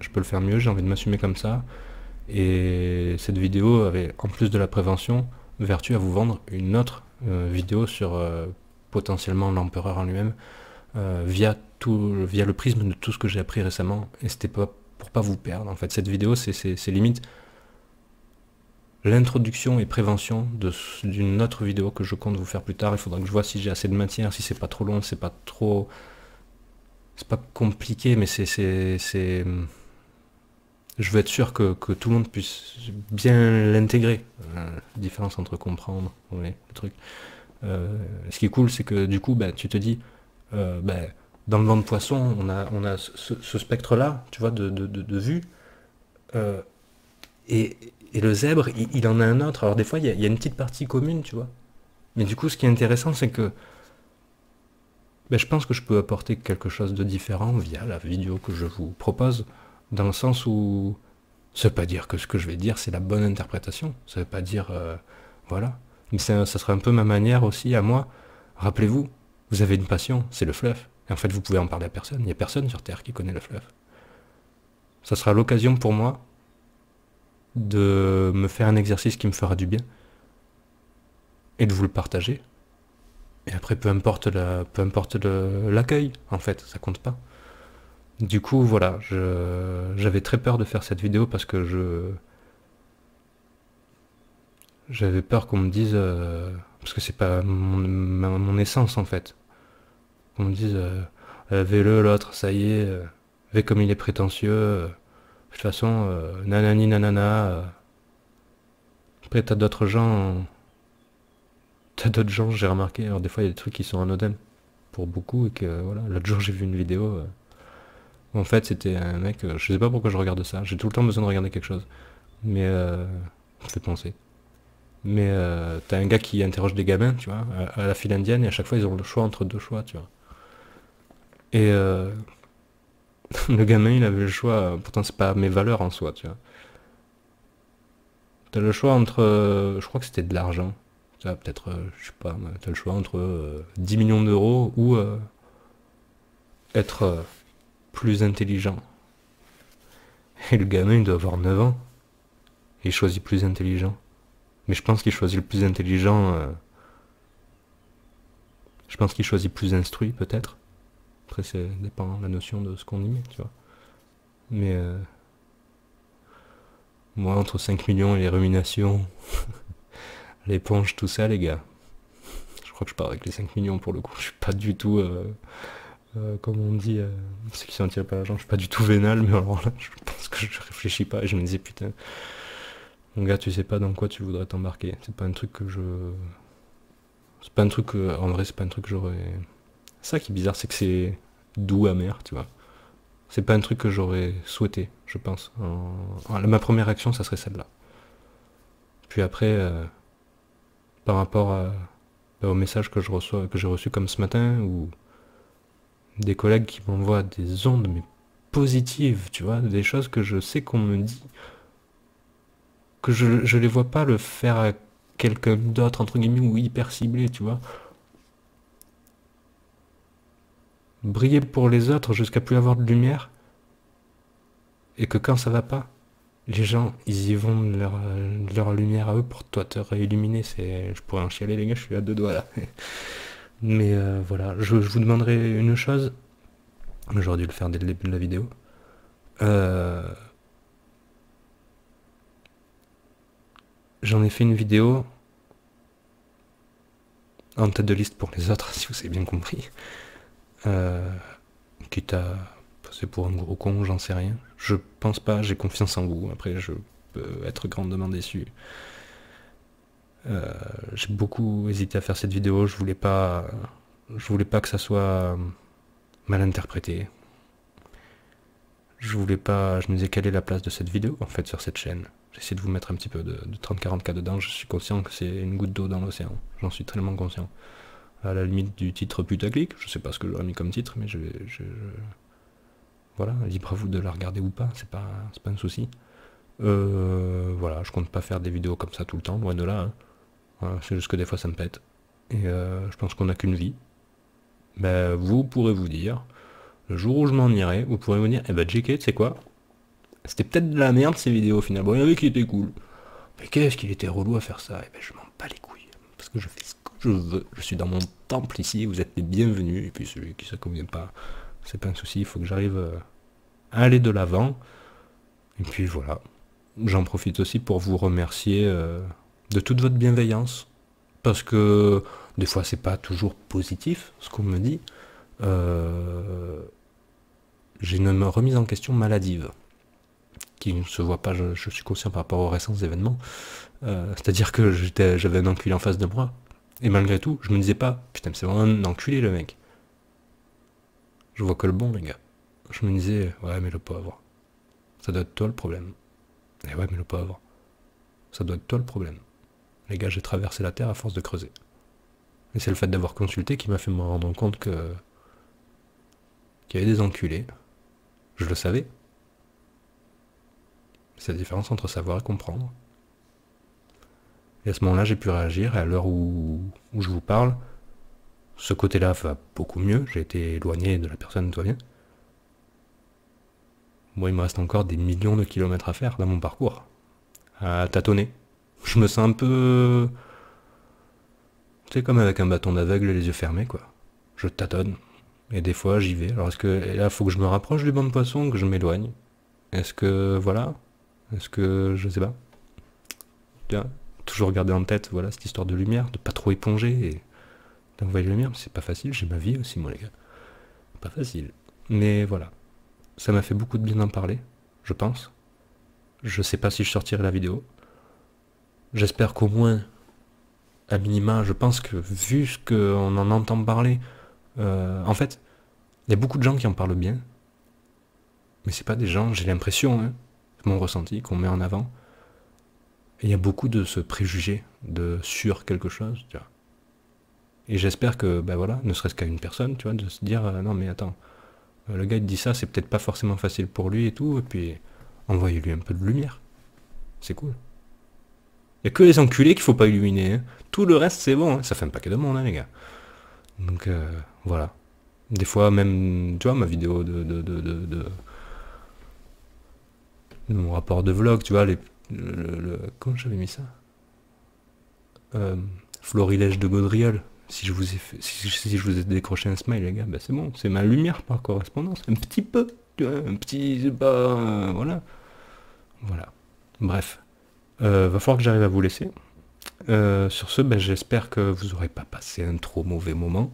Je peux le faire mieux, j'ai envie de m'assumer comme ça. Et cette vidéo avait, en plus de la prévention, vertu à vous vendre une autre vidéo sur potentiellement l'empereur en lui-même, via le prisme de tout ce que j'ai appris récemment, et c'était pas pour pas vous perdre. En fait, cette vidéo, c'est limite l'introduction et prévention d'une autre vidéo que je compte vous faire plus tard. Il faudra que je vois si j'ai assez de matière, si c'est pas trop long, c'est pas trop... C'est pas compliqué, mais je veux être sûr que tout le monde puisse bien l'intégrer. La différence entre comprendre, ouais, le truc. Ce qui est cool, c'est que du coup, bah, tu te dis... dans le banc de poisson, on a ce spectre-là, tu vois, de vue. Et le zèbre, il en a un autre. Alors des fois, il y a une petite partie commune, tu vois. Mais du coup, ce qui est intéressant, c'est que je pense que je peux apporter quelque chose de différent via la vidéo que je vous propose, dans le sens où ça veut pas dire que ce que je vais dire, c'est la bonne interprétation. Ça veut pas dire... voilà. Mais ça sera un peu ma manière aussi, à moi. Rappelez-vous, vous avez une passion, c'est le fluff. Et en fait, vous pouvez en parler à personne. Il n'y a personne sur Terre qui connaît le fluff. Ça sera l'occasion pour moi de me faire un exercice qui me fera du bien et de vous le partager. Et après, peu importe l'accueil, en fait, ça compte pas. Du coup, voilà, j'avais très peur de faire cette vidéo parce que j'avais peur qu'on me dise... parce que c'est pas mon essence, en fait. Qu'on me dise... Fais-le, l'autre, ça y est... fais comme il est prétentieux... de toute façon, nanani nanana... après, t'as d'autres gens t'as d'autres gens, j'ai remarqué, alors des fois il y a des trucs qui sont anodins pour beaucoup, et que voilà, l'autre jour j'ai vu une vidéo, où en fait c'était un mec, je sais pas pourquoi je regarde ça, j'ai tout le temps besoin de regarder quelque chose, mais ça me fait penser. Mais t'as un gars qui interroge des gamins, tu vois, à la file indienne, et à chaque fois ils ont le choix entre deux choix, tu vois. Et le gamin il avait le choix, pourtant c'est pas mes valeurs en soi, tu vois. T'as le choix entre, je crois que c'était de l'argent, tu vois, peut-être, je sais pas, t'as le choix entre 10 millions d'euros ou être plus intelligent. Et le gamin il doit avoir 9 ans, et il choisit plus intelligent. Mais je pense qu'il choisit le plus intelligent, je pense qu'il choisit plus instruit peut-être. Après, ça dépend de la notion de ce qu'on y met, tu vois. Mais moi, entre 5 millions et les ruminations, l'éponge, tout ça, les gars, je crois que je pars avec les 5 millions pour le coup. Je suis pas du tout, comme on dit, ceux qui s'en tirent par l'argent, je suis pas du tout vénal, mais alors là, je pense que je réfléchis pas et je me disais, putain, mon gars, tu sais pas dans quoi tu voudrais t'embarquer. C'est pas un truc que je. C'est pas un truc que. En vrai, c'est pas un truc que j'aurais. Ça qui est bizarre, c'est que c'est doux, amer, tu vois. C'est pas un truc que j'aurais souhaité, je pense. Ma première action, ça serait celle-là. Puis après, par rapport au message que je reçois, que j'ai reçu comme ce matin, ou des collègues qui m'envoient des ondes mais positives, tu vois, des choses que je sais qu'on me dit, que je les vois pas le faire à quelqu'un d'autre, entre guillemets, ou hyper ciblé, tu vois. Briller pour les autres jusqu'à plus avoir de lumière, et que quand ça va pas, les gens, ils y vont de leur lumière à eux pour toi te réilluminer. Je pourrais en chialer, les gars, je suis à deux doigts là. Mais voilà, je vous demanderai une chose. J'aurais dû le faire dès le début de la vidéo. Euh, J'en ai fait une vidéo en tête de liste pour les autres, si vous avez bien compris. Quitte à passer pour un gros con, j'en sais rien. Je pense pas, j'ai confiance en vous. Après, je peux être grandement déçu. J'ai beaucoup hésité à faire cette vidéo, je voulais pas que ça soit mal interprété. Je voulais pas, je me disais quelle est la place de cette vidéo en fait sur cette chaîne. J'essaie de vous mettre un petit peu de 30-40K dedans, je suis conscient que c'est une goutte d'eau dans l'océan, j'en suis tellement conscient. À la limite du titre putaclic, je sais pas ce que j'aurais mis comme titre, mais voilà, libre à vous de la regarder ou pas, c'est pas un souci. Voilà, je compte pas faire des vidéos comme ça tout le temps, loin de là, hein. Voilà, c'est juste que des fois ça me pète. Et je pense qu'on n'a qu'une vie. Ben, vous pourrez vous dire, le jour où je m'en irai, vous pourrez vous dire, eh ben JK, tu sais quoi? C'était peut-être de la merde ces vidéos finalement. Il y en avait qui étaient cool. Mais qu'est-ce qu'il était relou à faire ça? Eh ben je m'en bats les couilles. Parce que je fais ce que je veux. Je suis dans mon temple ici, vous êtes les bienvenus. Et puis celui qui ne se convient pas, c'est pas un souci, il faut que j'arrive à aller de l'avant. Et puis voilà. J'en profite aussi pour vous remercier de toute votre bienveillance. Parce que des fois c'est pas toujours positif ce qu'on me dit. J'ai une remise en question maladive qui ne se voit pas, je suis conscient par rapport aux récents événements. C'est-à-dire que j'avais un enculé en face de moi. Et malgré tout, je me disais pas, putain, c'est vraiment un enculé le mec. Je vois que le bon, les gars. Je me disais, ouais, mais le pauvre. Ça doit être toi le problème. Et ouais, mais le pauvre. Ça doit être toi le problème. Les gars, j'ai traversé la terre à force de creuser. Et c'est le fait d'avoir consulté qui m'a fait me rendre compte qu'il y avait des enculés. Je le savais. C'est la différence entre savoir et comprendre. Et à ce moment-là, j'ai pu réagir, et à l'heure où je vous parle, ce côté-là va beaucoup mieux, j'ai été éloigné de la personne, tout va bien. Moi, il me reste encore des millions de kilomètres à faire dans mon parcours, à tâtonner. Je me sens un peu... Tu sais, comme avec un bâton d'aveugle et les yeux fermés, quoi. Je tâtonne, et des fois, j'y vais. Alors, et là, il faut que je me rapproche du banc de poisson, que je m'éloigne. Est-ce que... Voilà. Est-ce que... Je sais pas. Tiens, toujours garder en tête, voilà, cette histoire de lumière, de pas trop éponger et d'envoyer la lumière, mais c'est pas facile, j'ai ma vie aussi, moi, les gars. Pas facile. Mais voilà. Ça m'a fait beaucoup de bien d'en parler, je pense. Je sais pas si je sortirai la vidéo. J'espère qu'au moins, à minima, je pense que vu ce qu'on en entend parler, en fait, il y a beaucoup de gens qui en parlent bien, mais c'est pas des gens, j'ai l'impression, hein, mon ressenti, qu'on met en avant. Et il y a beaucoup de ce préjugé sur quelque chose, tu vois. Et j'espère que, ben voilà, ne serait-ce qu'à une personne, tu vois, de se dire, non mais attends, le gars il te dit ça, c'est peut-être pas forcément facile pour lui et tout, et puis envoyez-lui un peu de lumière. C'est cool. Il y a que les enculés qu'il faut pas illuminer, hein. Tout le reste c'est bon, hein. Ça fait un paquet de monde, hein, les gars. Donc voilà. Des fois même, tu vois, ma vidéo de mon rapport de vlog, tu vois, comment j'avais mis ça, Florilège de Gaudriol. Si je vous ai si je vous ai décroché un smile, les gars, bah c'est bon, c'est ma lumière par correspondance, un petit peu, tu vois, un petit, c'est pas, voilà, voilà. Bref, va falloir que j'arrive à vous laisser. Sur ce, ben, j'espère que vous n'aurez pas passé un trop mauvais moment.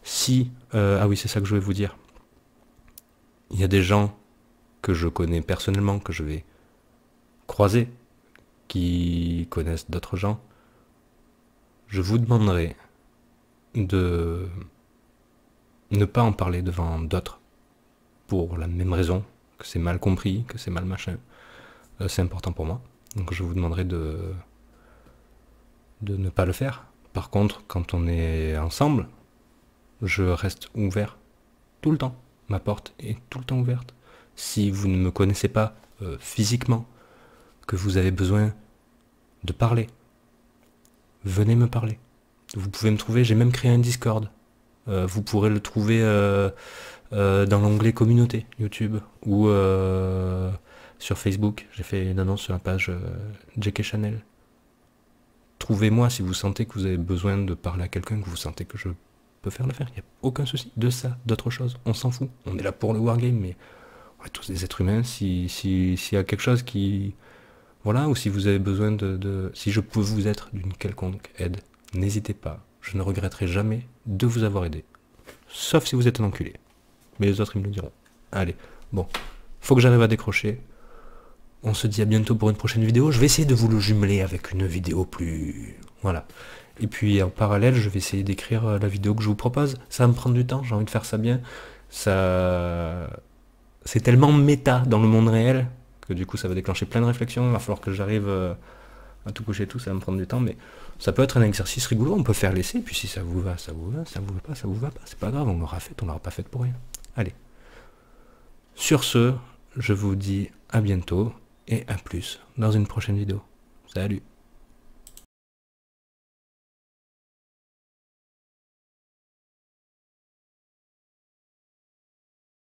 Si, ah oui, c'est ça que je voulais vous dire. Il y a des gens que je connais personnellement, que je vais croiser, qui connaissent d'autres gens. Je vous demanderai de ne pas en parler devant d'autres, pour la même raison, que c'est mal compris, que c'est mal machin. C'est important pour moi. Donc je vous demanderai de ne pas le faire. Par contre, quand on est ensemble, je reste ouvert tout le temps. Ma porte est tout le temps ouverte. Si vous ne me connaissez pas physiquement, que vous avez besoin de parler, venez me parler. Vous pouvez me trouver, j'ai même créé un Discord. Vous pourrez le trouver dans l'onglet communauté YouTube ou sur Facebook. J'ai fait une annonce sur la page JK Channel. Trouvez-moi si vous sentez que vous avez besoin de parler à quelqu'un, que vous sentez que je peux faire l'affaire. Il n'y a aucun souci. De ça, d'autre chose, on s'en fout. On est là pour le wargame, mais on est tous des êtres humains. S'il y a quelque chose qui... Voilà, ou si vous avez besoin si je peux vous être d'une quelconque aide, n'hésitez pas. Je ne regretterai jamais de vous avoir aidé. Sauf si vous êtes un enculé. Mais les autres, ils me le diront. Allez, bon. Faut que j'arrive à décrocher. On se dit à bientôt pour une prochaine vidéo. Je vais essayer de vous le jumeler avec une vidéo plus... Voilà. Et puis en parallèle, je vais essayer d'écrire la vidéo que je vous propose. Ça va me prendre du temps, j'ai envie de faire ça bien. Ça... C'est tellement méta dans le monde réel que du coup ça va déclencher plein de réflexions. Il va falloir que j'arrive à tout coucher et tout, ça va me prendre du temps. Mais ça peut être un exercice rigolo, on peut faire l'essai. Puis si ça vous va, ça vous va. Ça vous va pas, ça vous va pas. C'est pas grave, on l'aura fait, on l'aura pas fait pour rien. Allez. Sur ce, je vous dis à bientôt et à plus dans une prochaine vidéo. Salut!